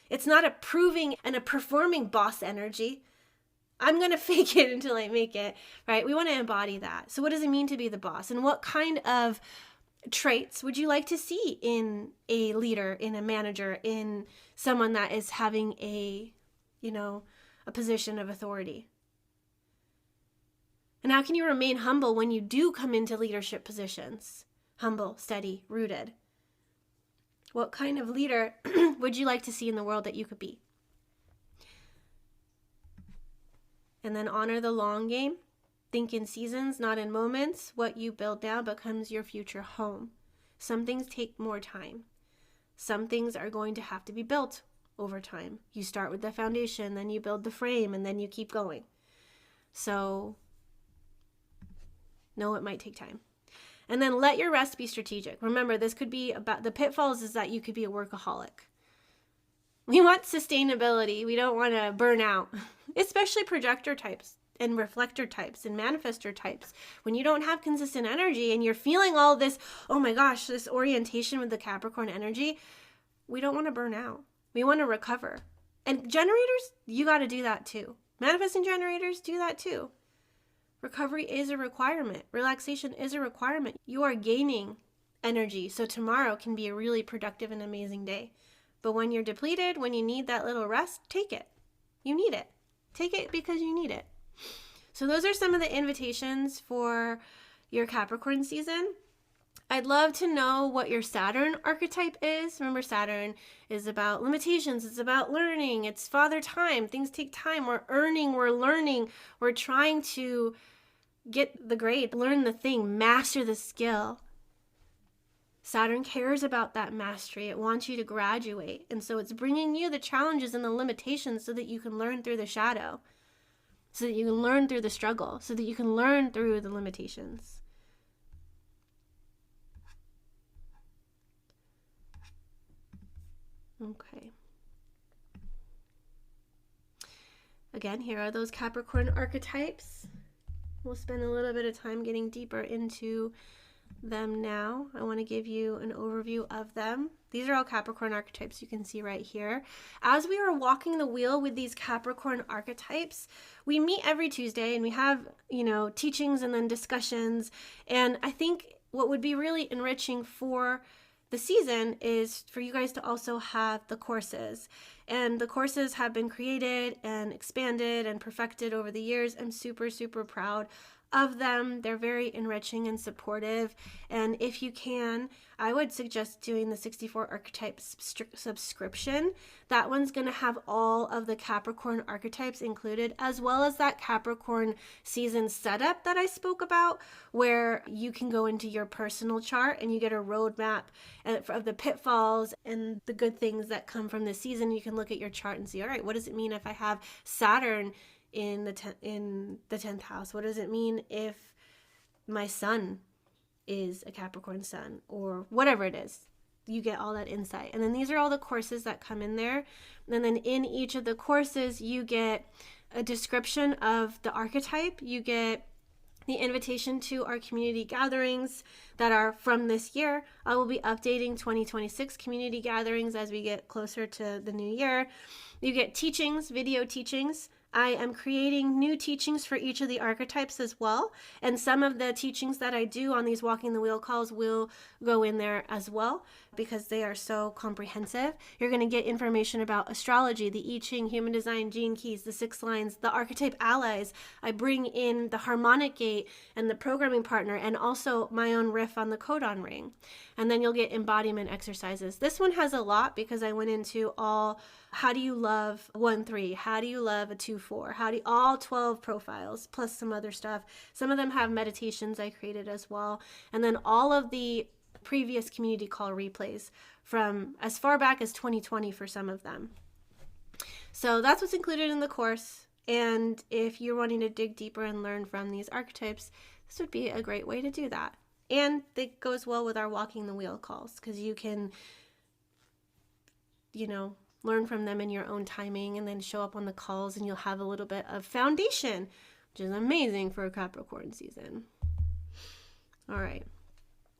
It's not a proving and a performing boss energy. I'm going to fake it until I make it, right? We want to embody that. So what does it mean to be the boss? And what kind of traits would you like to see in a leader, in a manager, in someone that is having a position of authority? And how can you remain humble when you do come into leadership positions? humble, steady, rooted. What kind of leader would you like to see in the world that you could be? And then honor the long game. Think in seasons, not in moments. What you build now becomes your future home. Some things take more time. Some things are going to have to be built over time. You start with the foundation, then you build the frame, and then you keep going. So, no, it might take time. And then let your rest be strategic. Remember, this could be about, the pitfalls is that you could be a workaholic. We want sustainability. We don't want to burn out, especially projector types and reflector types and manifestor types. When you don't have consistent energy and you're feeling all this, oh my gosh, this orientation with the Capricorn energy, we don't want to burn out. We want to recover. And generators, you got to do that too. Manifesting generators do that too. Recovery is a requirement. Relaxation is a requirement. You are gaining energy, so tomorrow can be a really productive and amazing day. But when you're depleted, when you need that little rest, take it. You need it. Take it because you need it. So those are some of the invitations for your Capricorn season. I'd love to know what your Saturn archetype is. Remember, Saturn is about limitations. It's about learning. It's father time. Things take time. We're earning. We're learning. We're trying to get the grade, learn the thing, master the skill. Saturn cares about that mastery. It wants you to graduate. And so it's bringing you the challenges and the limitations so that you can learn through the shadow, so that you can learn through the struggle, so that you can learn through the limitations. Okay. Again, here are those Capricorn archetypes. We'll spend a little bit of time getting deeper into them now. I want to give you an overview of them. These are all Capricorn archetypes you can see right here. As we are walking the wheel with these Capricorn archetypes, we meet every Tuesday and we have, teachings and then discussions. And I think what would be really enriching for the season is for you guys to also have the courses. And the courses have been created and expanded and perfected over the years. I'm super, super proud of them. They're very enriching and supportive. And if you can, I would suggest doing the 64 archetypes subscription. That one's going to have all of the Capricorn archetypes included, as well as that Capricorn season setup that I spoke about, where you can go into your personal chart and you get a roadmap of the pitfalls and the good things that come from this season. You can look at your chart and see, all right, what does it mean if I have Saturn in the 10th house? What does it mean if my sun is a Capricorn sun, or whatever it is? You get all that insight. And then these are all the courses that come in there. And then in each of the courses, you get a description of the archetype. You get the invitation to our community gatherings that are from this year. I will be updating 2026 community gatherings as we get closer to the new year. You get teachings, video teachings. I am creating new teachings for each of the archetypes as well. And some of the teachings that I do on these Walking the Wheel calls will go in there as well because they are so comprehensive. You're going to get information about astrology, the I Ching, human design, gene keys, the 6 lines, the archetype allies. I bring in the harmonic gate and the programming partner, and also my own riff on the codon ring. And then you'll get embodiment exercises. This one has a lot because I went into all, how do you love 1-3? How do you love a 2-4? All 12 profiles plus some other stuff. Some of them have meditations I created as well. And then all of the previous community call replays from as far back as 2020 for some of them. So that's what's included in the course. And if you're wanting to dig deeper and learn from these archetypes, this would be a great way to do that. And it goes well with our Walking the Wheel calls because you can, learn from them in your own timing and then show up on the calls, and you'll have a little bit of foundation, which is amazing for a Capricorn season. All right.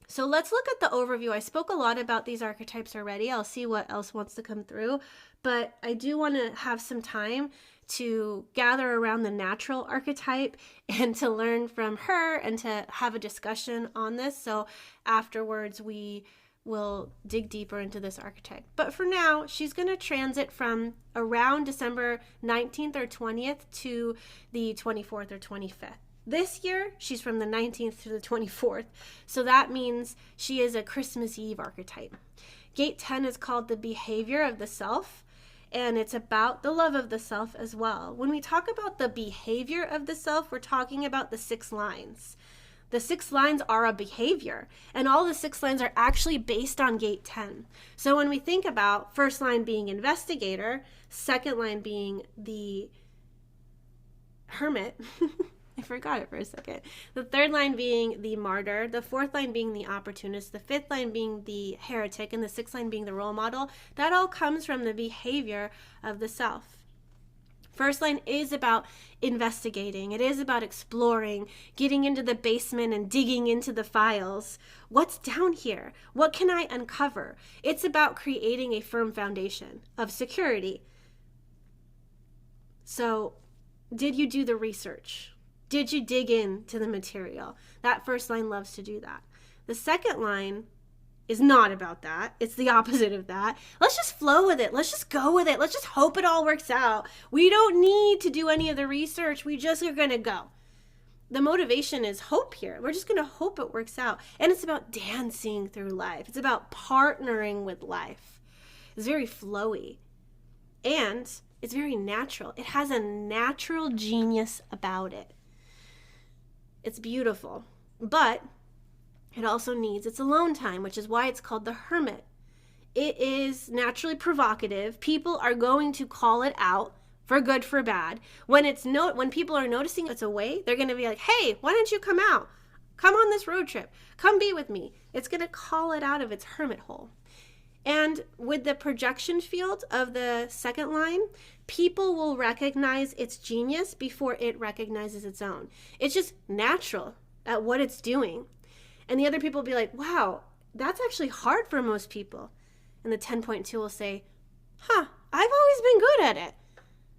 So let's look at the overview. I spoke a lot about these archetypes already. I'll see what else wants to come through, but I do want to have some time to gather around the natural archetype and to learn from her and to have a discussion on this. So afterwards, we will dig deeper into this archetype. But for now, she's going to transit from around December 19th or 20th to the 24th or 25th. This year, she's from the 19th to the 24th. So that means she is a Christmas Eve archetype. Gate 10 is called the behavior of the self, and it's about the love of the self as well. When we talk about the behavior of the self, we're talking about the 6 lines. The 6 lines are a behavior, and all the 6 lines are actually based on gate 10. So when we think about first line being investigator, second line being the hermit, I forgot it for a second. The third line being the martyr, the fourth line being the opportunist, the fifth line being the heretic, and the sixth line being the role model. That all comes from the behavior of the self. First line is about investigating. It is about exploring, getting into the basement and digging into the files. What's down here? What can I uncover? It's about creating a firm foundation of security. So, did you do the research? Did you dig into the material? That first line loves to do that. The second line is not about that. It's the opposite of that. Let's just flow with it. Let's just go with it. Let's just hope it all works out. We don't need to do any of the research. We just are going to go. The motivation is hope here. We're just going to hope it works out. And it's about dancing through life. It's about partnering with life. It's very flowy. And it's very natural. It has a natural genius about it. It's beautiful. But it also needs its alone time, which is why it's called the hermit. It is naturally provocative. People are going to call it out for good, for bad. When people are noticing it's away, they're going to be like, hey, why don't you come out? Come on this road trip. Come be with me. It's going to call it out of its hermit hole. And with the projection field of the second line, people will recognize its genius before it recognizes its own. It's just natural at what it's doing. And the other people will be like, wow, that's actually hard for most people. And the 10.2 will say, I've always been good at it.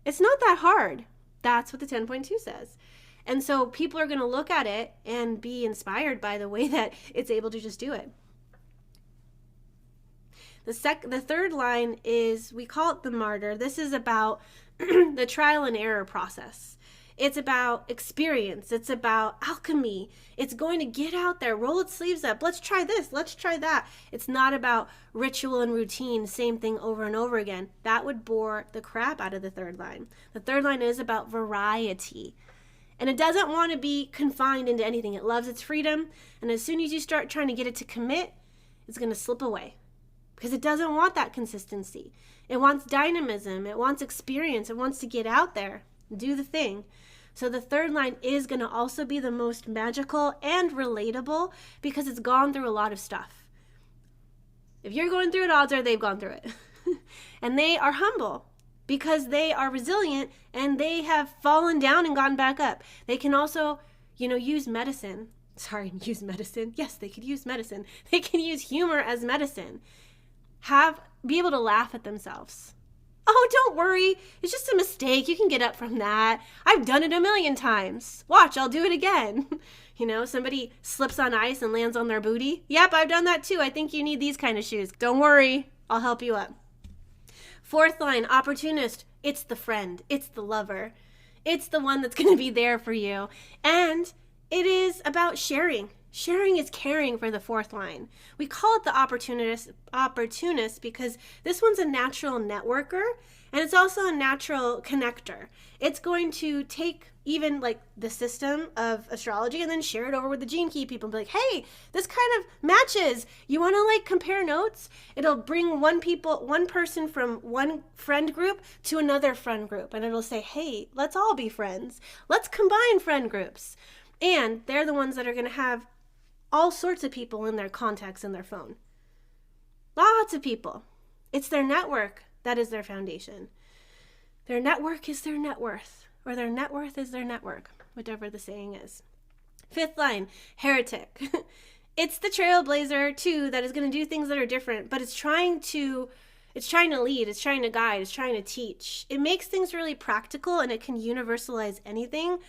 It's not that hard. That's what the 10.2 says. And so people are going to look at it and be inspired by the way that it's able to just do it. The third line is, we call it the martyr. This is about the trial and error process. It's about experience. It's about alchemy. It's going to get out there, roll its sleeves up. Let's try this. Let's try that. It's not about ritual and routine, same thing over and over again. That would bore the crap out of the third line. The third line is about variety. And it doesn't want to be confined into anything. It loves its freedom. And as soon as you start trying to get it to commit, it's going to slip away. Because it doesn't want that consistency. It wants dynamism. It wants experience. It wants to get out there, do the thing. So the third line is going to also be the most magical and relatable because it's gone through a lot of stuff. If you're going through it, odds are they've gone through it. And they are humble because they are resilient and they have fallen down and gotten back up. They can also, use medicine. Use medicine. Yes, they could use medicine. They can use humor as medicine. Be able to laugh at themselves. Oh, don't worry. It's just a mistake. You can get up from that. I've done it a million times. Watch, I'll do it again. Somebody slips on ice and lands on their booty. Yep, I've done that too. I think you need these kind of shoes. Don't worry. I'll help you up. Fourth line, opportunist. It's the friend. It's the lover. It's the one that's going to be there for you. And it is about sharing. Sharing is caring for the fourth line. We call it the opportunist because this one's a natural networker and it's also a natural connector. It's going to take even like the system of astrology and then share it over with the gene key people and be like, hey, this kind of matches. You want to compare notes? It'll bring one person from one friend group to another friend group. And it'll say, hey, let's all be friends. Let's combine friend groups. And they're the ones that are going to have all sorts of people in their contacts in their phone. Lots of people. It's their network that is their foundation. Their network is their net worth, or their net worth is their network, whatever the saying is. Fifth line, heretic. It's the trailblazer too that is going to do things that are different, but it's trying to lead, it's trying to guide, it's trying to teach. It makes things really practical and it can universalize anything,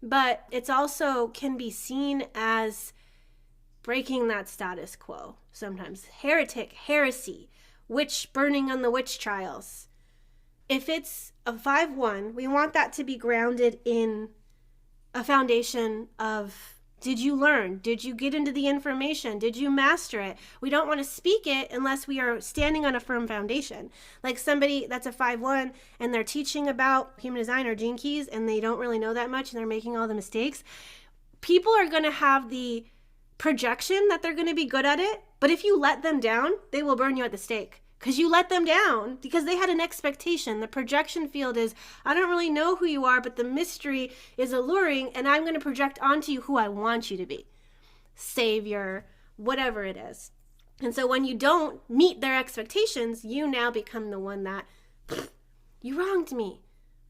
but it's also can be seen as breaking that status quo sometimes. Heretic, heresy, witch burning on the witch trials. If it's a 5-1, we want that to be grounded in a foundation of, did you learn? Did you get into the information? Did you master it? We don't want to speak it unless we are standing on a firm foundation. Like somebody that's a 5-1 and they're teaching about human design or gene keys and they don't really know that much and they're making all the mistakes. People are going to have the projection that they're going to be good at it, but if you let them down, they will burn you at the stake. Because you let them down, because they had an expectation. The projection field is, I don't really know who you are, but the mystery is alluring, and I'm going to project onto you who I want you to be. Savior, whatever it is. And so when you don't meet their expectations, you now become the one that, you wronged me.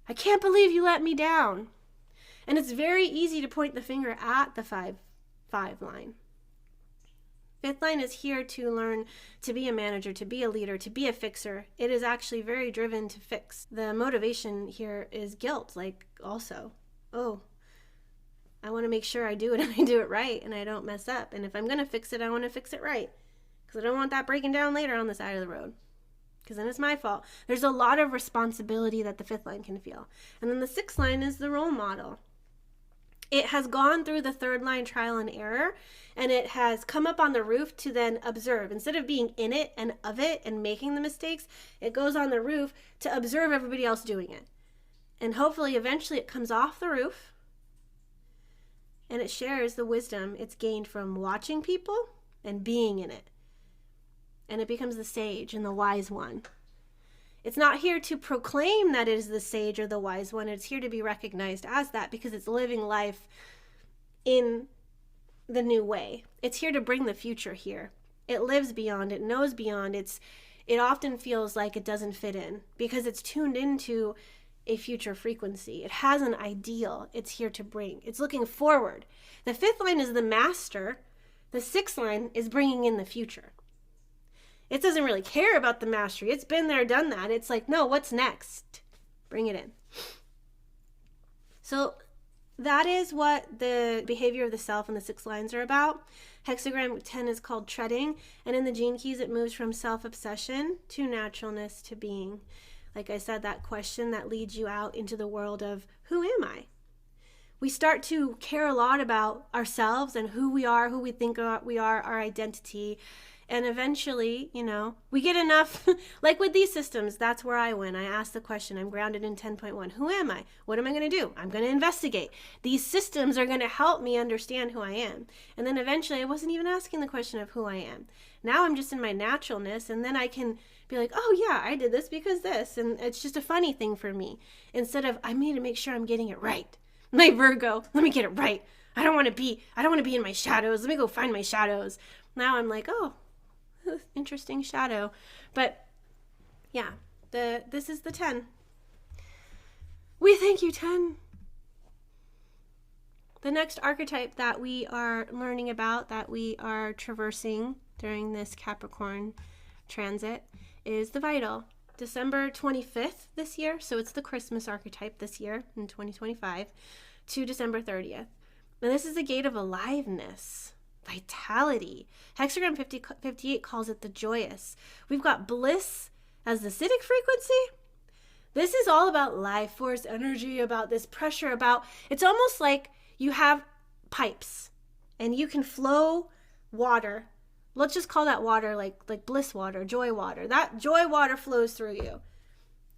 I can't believe you let me down. And it's very easy to point the finger at the 5 line. 5th line is here to learn to be a manager, to be a leader, to be a fixer. It is actually very driven to fix. The motivation here is guilt, like also, oh, I want to make sure I do it and I do it right and I don't mess up. And if I'm going to fix it, I want to fix it right, because I don't want that breaking down later on the side of the road, because then it's my fault. There's a lot of responsibility that the 5th line can feel. And then the 6th line is the role model. It has gone through the 3rd line trial and error, and it has come up on the roof to then observe. Instead of being in it and of it and making the mistakes, it goes on the roof to observe everybody else doing it. And hopefully, eventually, it comes off the roof, and it shares the wisdom it's gained from watching people and being in it. And it becomes the sage and the wise one. It's not here to proclaim that it is the sage or the wise one. It's here to be recognized as that because it's living life in the new way. It's here to bring the future here. It lives beyond, it knows beyond. It often feels like it doesn't fit in because it's tuned into a future frequency. It has an ideal it's here to bring. It's looking forward. The 5th line is the master. The 6th line is bringing in the future. It doesn't really care about the mastery. It's been there, done that. It's like, no, what's next? Bring it in. So that is what the behavior of the self and the 6 lines are about. Hexagram 10 is called treading. And in the gene keys, it moves from self-obsession to naturalness to being. Like I said, that question that leads you out into the world of, who am I? We start to care a lot about ourselves and who we are, who we think we are, our identity. And eventually, we get enough, like with these systems, that's where I went. I asked the question, I'm grounded in 10.1. Who am I? What am I going to do? I'm going to investigate. These systems are going to help me understand who I am. And then eventually I wasn't even asking the question of who I am. Now I'm just in my naturalness, and then I can be like, oh yeah, I did this because this. And it's just a funny thing for me. Instead of, I need to make sure I'm getting it right. My Virgo, let me get it right. I don't want to be in my shadows. Let me go find my shadows. Now I'm like, oh, interesting shadow. But yeah, this is the 10. We thank you, 10. The next archetype that we are learning about, that we are traversing during this Capricorn transit, is the vital. December 25th this year, so it's the Christmas archetype this year in 2025, to December 30th. Now this is the gate of aliveness, vitality. Hexagram 58 calls it the joyous. We've got bliss as the Siddhic frequency. This is all about life force energy, about this pressure, it's almost like you have pipes and you can flow water. Let's just call that water like bliss water, joy water. That joy water flows through you.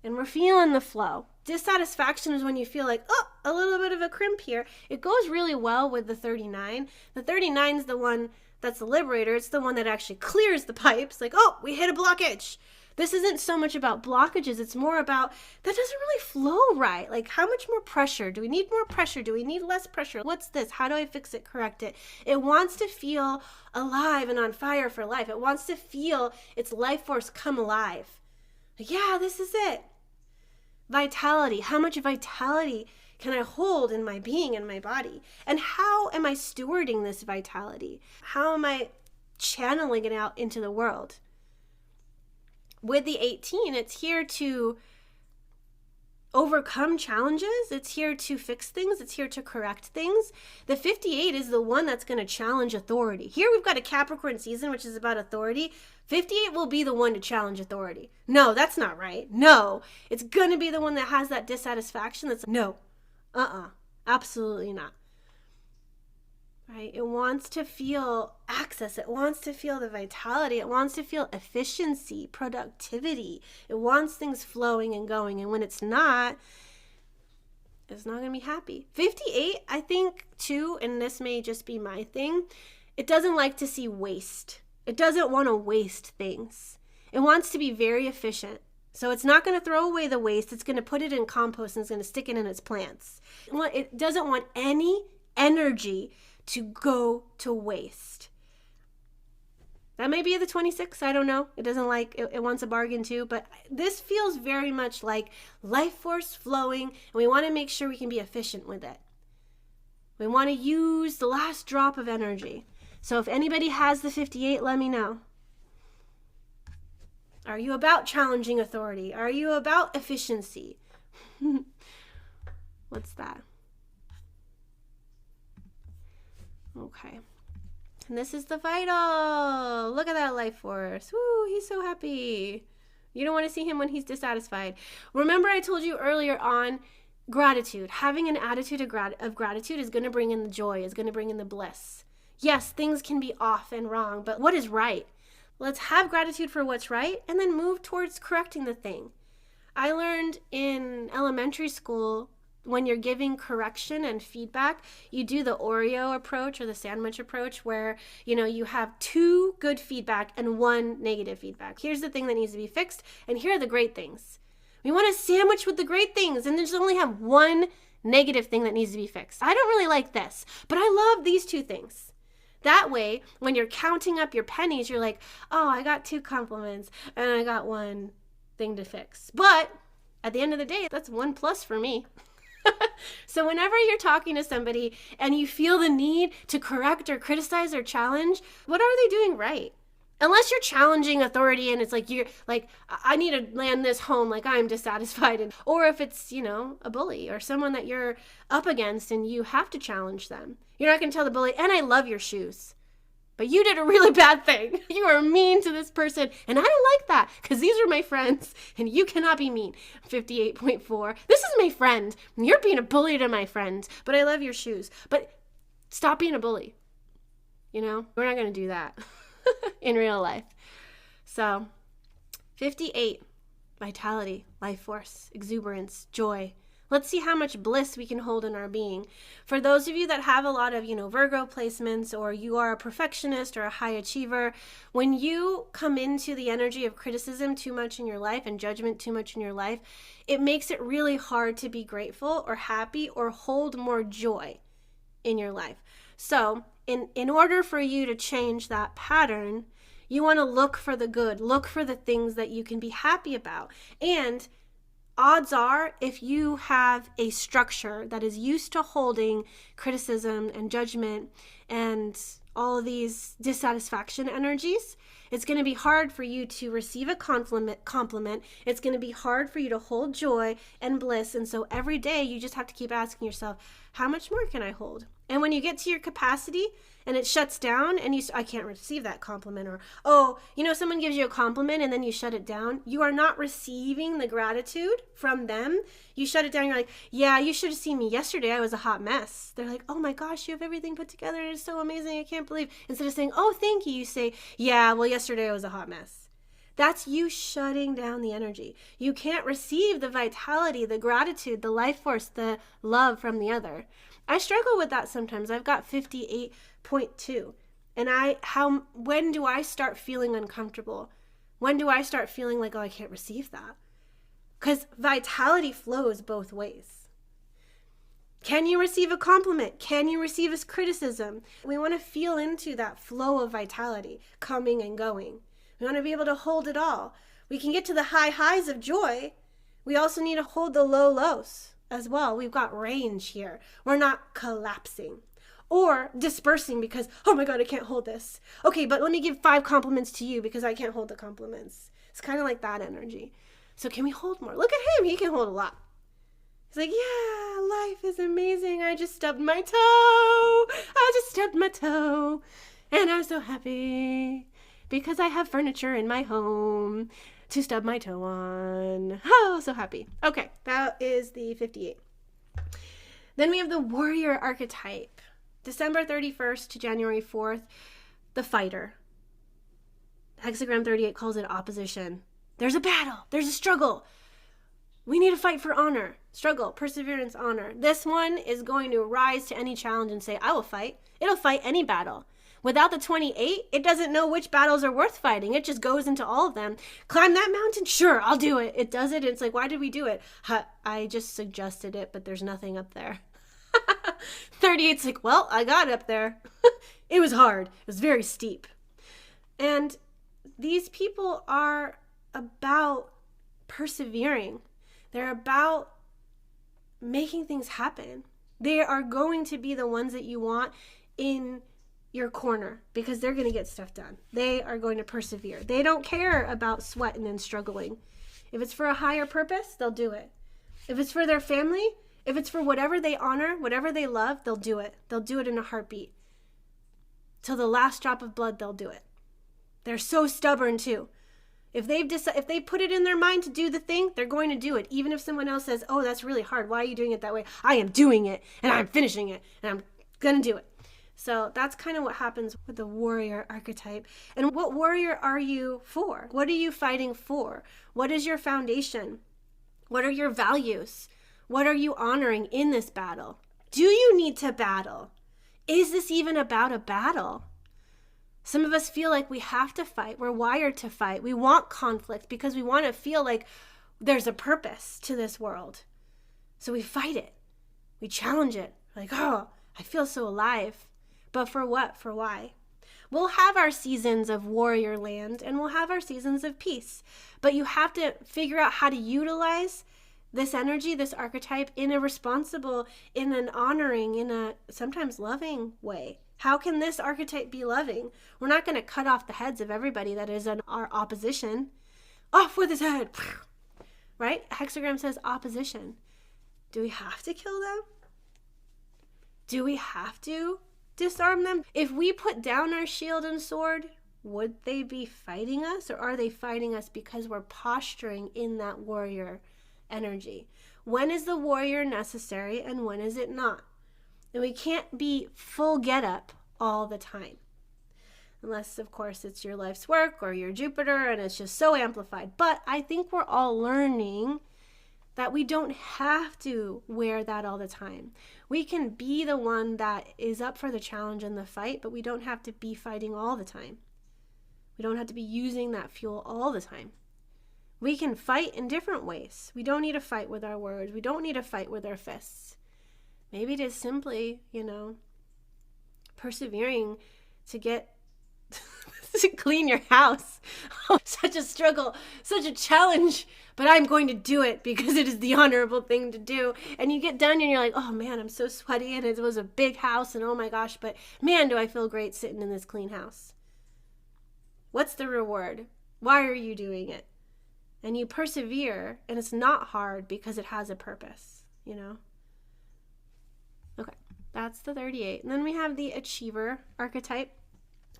And we're feeling the flow. Dissatisfaction is when you feel like, oh, a little bit of a crimp here. It goes really well with the 39. The 39 is the one that's the liberator. It's the one that actually clears the pipes. Like, oh, we hit a blockage. This isn't so much about blockages. It's more about that doesn't really flow right. Like, how much more pressure? Do we need more pressure? Do we need less pressure? What's this? How do I fix it, correct it? It wants to feel alive and on fire for life. It wants to feel its life force come alive. Like, yeah, this is it. Vitality. How much vitality can I hold in my being and my body? And how am I stewarding this vitality? How am I channeling it out into the world? With the 18, it's here to overcome challenges. It's here to fix things. It's here to correct things. The 58 is the one that's going to challenge authority. Here we've got a Capricorn season, which is about authority. 58 will be the one to challenge authority. No, that's not right. No, it's going to be the one that has that dissatisfaction. That's no, Absolutely not. Right? It wants to feel access. It wants to feel the vitality. It wants to feel efficiency, productivity. It wants things flowing and going. And when it's not going to be happy. 58, I think, too, and this may just be my thing, it doesn't like to see waste. It doesn't want to waste things. It wants to be very efficient. So it's not going to throw away the waste. It's going to put it in compost and it's going to stick it in its plants. It doesn't want any energy to go to waste. That may be the 26, I don't know. It doesn't like, it wants a bargain too, but this feels very much like life force flowing, and we want to make sure we can be efficient with it. We want to use the last drop of energy. So if anybody has the 58, let me know. Are you about challenging authority? Are you about efficiency? What's that? Okay. And this is the vital. Look at that life force. Woo, he's so happy. You don't want to see him when he's dissatisfied. Remember I told you earlier on, gratitude. Having an attitude of gratitude is going to bring in the joy, is going to bring in the bliss. Yes, things can be off and wrong, but what is right? Let's have gratitude for what's right and then move towards correcting the thing. I learned in elementary school, when you're giving correction and feedback, you do the Oreo approach or the sandwich approach where, you have 2 good feedback and 1 negative feedback. Here's the thing that needs to be fixed, and here are the great things. We want a sandwich with the great things, and just only have 1 negative thing that needs to be fixed. I don't really like this, but I love these 2 things. That way, when you're counting up your pennies, you're like, oh, I got 2 compliments and I got 1 thing to fix. But at the end of the day, that's 1 plus for me. So whenever you're talking to somebody and you feel the need to correct or criticize or challenge, what are they doing right? Unless you're challenging authority and it's like, you're like, I need to land this home, like I'm dissatisfied. Or if it's, a bully or someone that you're up against and you have to challenge them. You're not going to tell the bully, and I love your shoes, but you did a really bad thing. You are mean to this person, and I don't like that because these are my friends, and you cannot be mean. 58.4. This is my friend, and you're being a bully to my friend, but I love your shoes. But stop being a bully. We're not going to do that in real life. So 58, vitality, life force, exuberance, joy. Let's see how much bliss we can hold in our being. For those of you that have a lot of, Virgo placements, or you are a perfectionist or a high achiever, when you come into the energy of criticism too much in your life and judgment too much in your life, it makes it really hard to be grateful or happy or hold more joy in your life. So in order for you to change that pattern, you want to look for the good, look for the things that you can be happy about. And odds are, if you have a structure that is used to holding criticism and judgment and all of these dissatisfaction energies, it's going to be hard for you to receive a compliment. It's going to be hard for you to hold joy and bliss. And so every day you just have to keep asking yourself, how much more can I hold? And when you get to your capacity and it shuts down and I can't receive that compliment, or, someone gives you a compliment and then you shut it down, you are not receiving the gratitude from them. You shut it down. You're like, yeah, you should have seen me yesterday. I was a hot mess. They're like, oh my gosh, you have everything put together. It's so amazing. I can't believe. Instead of saying, oh, thank you, you say, yeah, well, yesterday I was a hot mess. That's you shutting down the energy. You can't receive the vitality, the gratitude, the life force, the love from the other. I struggle with that sometimes. I've got 58.2. And when do I start feeling uncomfortable? When do I start feeling like, oh, I can't receive that? Because vitality flows both ways. Can you receive a compliment? Can you receive a criticism? We want to feel into that flow of vitality coming and going. We want to be able to hold it all. We can get to the high highs of joy. We also need to hold the low lows as well. We've got range here. We're not collapsing or dispersing because, oh my God, I can't hold this. Okay, but let me give 5 compliments to you because I can't hold the compliments. It's kind of like that energy. So can we hold more? Look at him. He can hold a lot. He's like, yeah, life is amazing. I just stubbed my toe. And I'm so happy because I have furniture in my home to stub my toe on. Oh, so happy. Okay, that is the 58. Then we have the warrior archetype. December 31st to January 4th, the fighter. Hexagram 38 calls it opposition. There's a battle. There's a struggle. We need to fight for honor. Struggle, perseverance, honor. This one is going to rise to any challenge and say, I will fight. It'll fight any battle. Without the 28, it doesn't know which battles are worth fighting. It just goes into all of them. Climb that mountain? Sure, I'll do it. It does it. It's like, why did we do it? I just suggested it, but there's nothing up there. 38's like, well, I got up there. It was hard. It was very steep. And these people are about persevering. They're about making things happen. They are going to be the ones that you want in your corner because they're going to get stuff done. They are going to persevere. They don't care about sweating and struggling. If it's for a higher purpose, they'll do it. If it's for their family, if it's for whatever they honor, whatever they love, they'll do it. They'll do it in a heartbeat. Till the last drop of blood, they'll do it. They're so stubborn too. If they put it in their mind to do the thing, they're going to do it. Even if someone else says, oh, that's really hard. Why are you doing it that way? I am doing it and I'm finishing it and I'm going to do it. So that's kind of what happens with the warrior archetype. And what warrior are you for? What are you fighting for? What is your foundation? What are your values? What are you honoring in this battle? Do you need to battle? Is this even about a battle? Some of us feel like we have to fight. We're wired to fight. We want conflict because we want to feel like there's a purpose to this world. So we fight it. We challenge it. Like, oh, I feel so alive. But for what? For why? We'll have our seasons of warrior land and we'll have our seasons of peace. But you have to figure out how to utilize this energy, this archetype in a responsible, in an honoring, in a sometimes loving way. How can this archetype be loving? We're not going to cut off the heads of everybody that is in our opposition. Off with his head. Right? Hexagram says opposition. Do we have to kill them? Do we have to disarm them? If we put down our shield and sword, would they be fighting us? Or are they fighting us because we're posturing in that warrior energy? When is the warrior necessary and when is it not? And we can't be full get up all the time. Unless, of course, it's your life's work or your Jupiter and it's just so amplified. But I think we're all learning that we don't have to wear that all the time. We can be the one that is up for the challenge and the fight, but we don't have to be fighting all the time. We don't have to be using that fuel all the time. We can fight in different ways. We don't need to fight with our words. We don't need to fight with our fists. Maybe it is simply, persevering to get to clean your house. Oh, such a struggle, such a challenge, but I'm going to do it because it is the honorable thing to do. And you get done and you're like, oh man, I'm so sweaty and it was a big house and oh my gosh, but man, do I feel great sitting in this clean house. What's the reward? Why are you doing it? And you persevere and it's not hard because it has a purpose, Okay, that's the 38. And then we have the achiever archetype.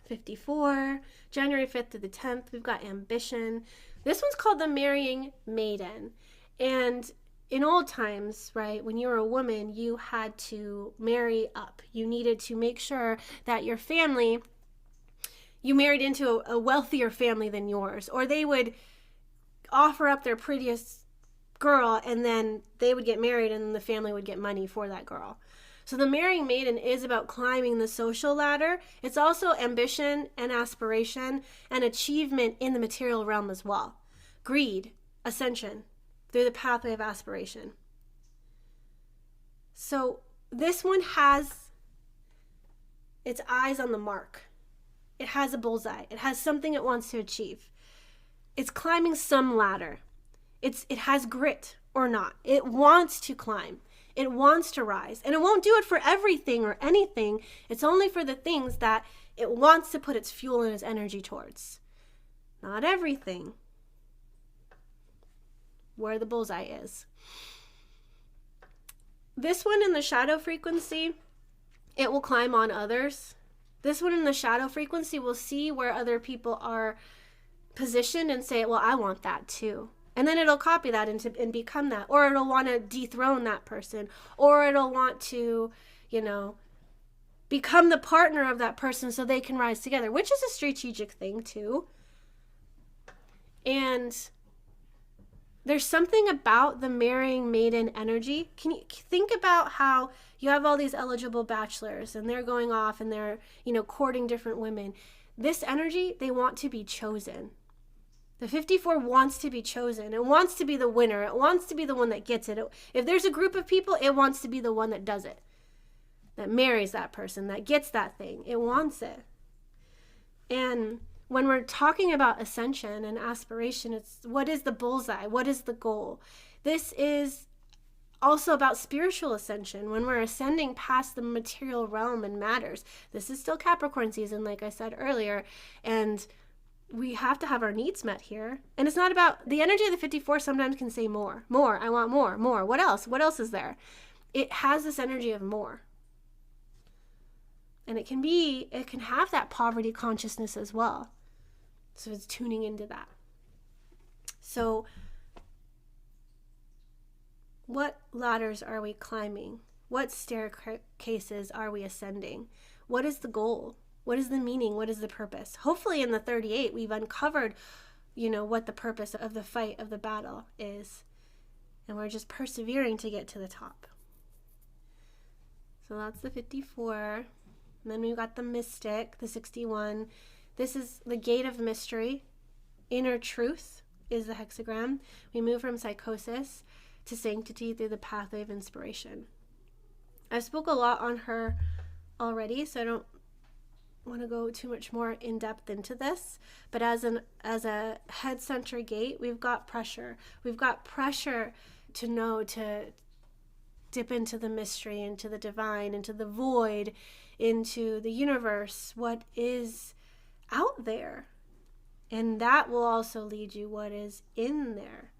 54, January 5th to the 10th, we've got ambition. This one's called the marrying maiden. And in old times, right, when you were a woman, you had to marry up. You needed to make sure that your family, you married into a wealthier family than yours, or they would offer up their prettiest girl and then they would get married and then the family would get money for that girl. So the marrying maiden is about climbing the social ladder. It's also ambition and aspiration and achievement in the material realm as well. Greed, ascension, through the pathway of aspiration. So this one has its eyes on the mark. It has a bullseye. It has something it wants to achieve. It's climbing some ladder. It has grit or not. It wants to climb. It wants to rise. And it won't do it for everything or anything. It's only for the things that it wants to put its fuel and its energy towards. Not everything. Where the bullseye is. This one in the shadow frequency, it will climb on others. This one in the shadow frequency will see where other people are positioned and say, well, I want that too. And then it'll copy that and become that. Or it'll want to dethrone that person. Or it'll want to, become the partner of that person so they can rise together, which is a strategic thing too. And there's something about the marrying maiden energy. Can you think about how you have all these eligible bachelors and they're going off and they're, courting different women. This energy, they want to be chosen. The 54 wants to be chosen. It wants to be the winner. It wants to be the one that gets it. If there's a group of people, it wants to be the one that does it, that marries that person, that gets that thing. It wants it. And when we're talking about ascension and aspiration, it's what is the bullseye? What is the goal? This is also about spiritual ascension, when we're ascending past the material realm and matters. This is still Capricorn season, like I said earlier, and we have to have our needs met here. And it's not about the energy of the 54. Sometimes can say more, I want more. What else is there? It has this energy of more. And it can have that poverty consciousness as well. So it's tuning into that. So what ladders are we climbing? What staircases are we ascending? What is the goal? What is the meaning? What is the purpose? Hopefully in the 38, we've uncovered, what the purpose of the fight, of the battle is. And we're just persevering to get to the top. So that's the 54. And then we've got the mystic, the 61. This is the gate of mystery. Inner truth is the hexagram. We move from psychosis to sanctity through the pathway of inspiration. I spoke a lot on her already, so I don't want to go too much more in depth into this. But as a head center gate, we've got pressure. We've got pressure to know, to dip into the mystery, into the divine, into the void, into the universe, what is out there. And that will also lead you what is in there.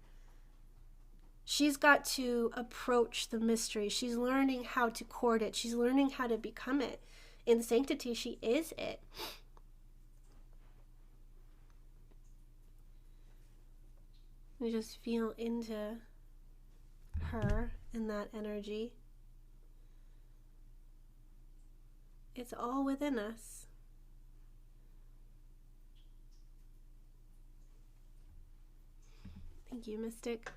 She's got to approach the mystery. She's learning how to court it. She's learning how to become it. In sanctity, she is it. You just feel into her and that energy. It's all within us. Thank you, Mystic.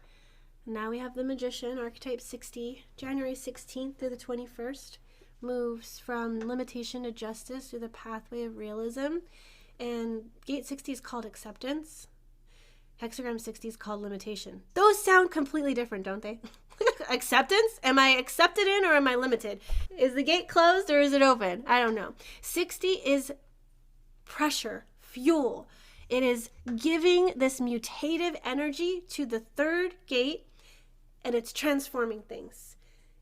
Now we have the Magician, Archetype 60, January 16th through the 21st. Moves from limitation to justice through the pathway of realism. And gate 60 is called acceptance. Hexagram 60 is called limitation. Those sound completely different, don't they? Acceptance? Am I accepted in or am I limited? Is the gate closed or is it open? I don't know. 60 is pressure, fuel. It is giving this mutative energy to the third gate, and it's transforming things.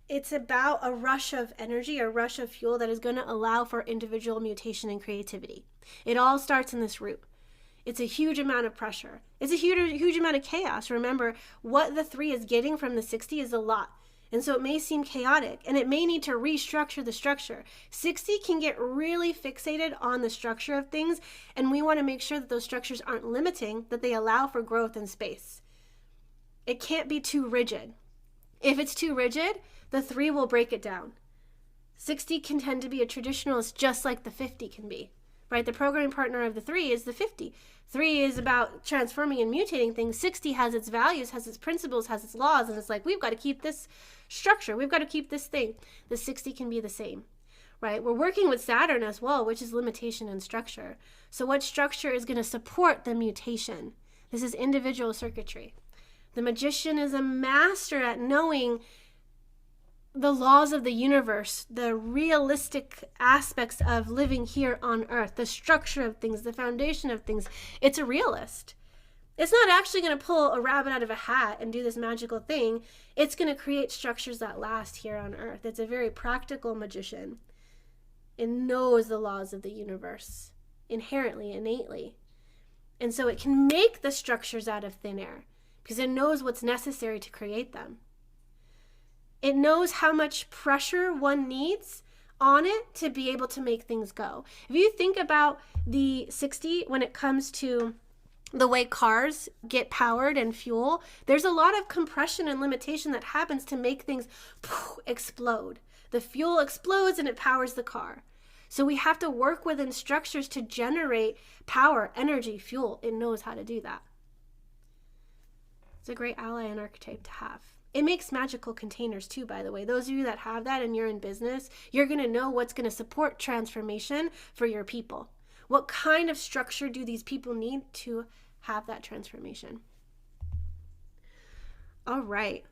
It's about a rush of energy, a rush of fuel that is going to allow for individual mutation and creativity. It all starts in this root. It's a huge amount of pressure. It's a huge amount of chaos. Remember, what the 3 is getting from the 60 is a lot. And so it may seem chaotic, and it may need to restructure the structure. 60 can get really fixated on the structure of things, and we want to make sure that those structures aren't limiting, that they allow for growth and space. It can't be too rigid. If it's too rigid, the 3 will break it down. 60 can tend to be a traditionalist just like the 50 can be, right? The programming partner of the 3 is the 50. 3 is about transforming and mutating things. 60 has its values, has its principles, has its laws, and it's like, we've got to keep this structure. We've got to keep this thing. The 60 can be the same, right? We're working with Saturn as well, which is limitation and structure. So what structure is going to support the mutation? This is individual circuitry. The Magician is a master at knowing the laws of the universe, the realistic aspects of living here on Earth, the structure of things, the foundation of things. It's a realist. It's not actually going to pull a rabbit out of a hat and do this magical thing. It's going to create structures that last here on Earth. It's a very practical magician. It knows the laws of the universe inherently, innately. And so it can make the structures out of thin air because it knows what's necessary to create them. It knows how much pressure one needs on it to be able to make things go. If you think about the 60 when it comes to the way cars get powered and fuel, there's a lot of compression and limitation that happens to make things explode. The fuel explodes and it powers the car. So we have to work within structures to generate power, energy, fuel. It knows how to do that. It's a great ally and archetype to have. It makes magical containers too, by the way. Those of you that have that and you're in business, you're going to know what's going to support transformation for your people. What kind of structure do these people need to have that transformation? All right.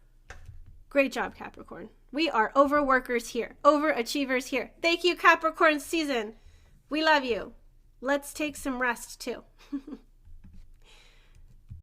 Great job, Capricorn. We are overworkers here, overachievers here. Thank you, Capricorn season. We love you. Let's take some rest too.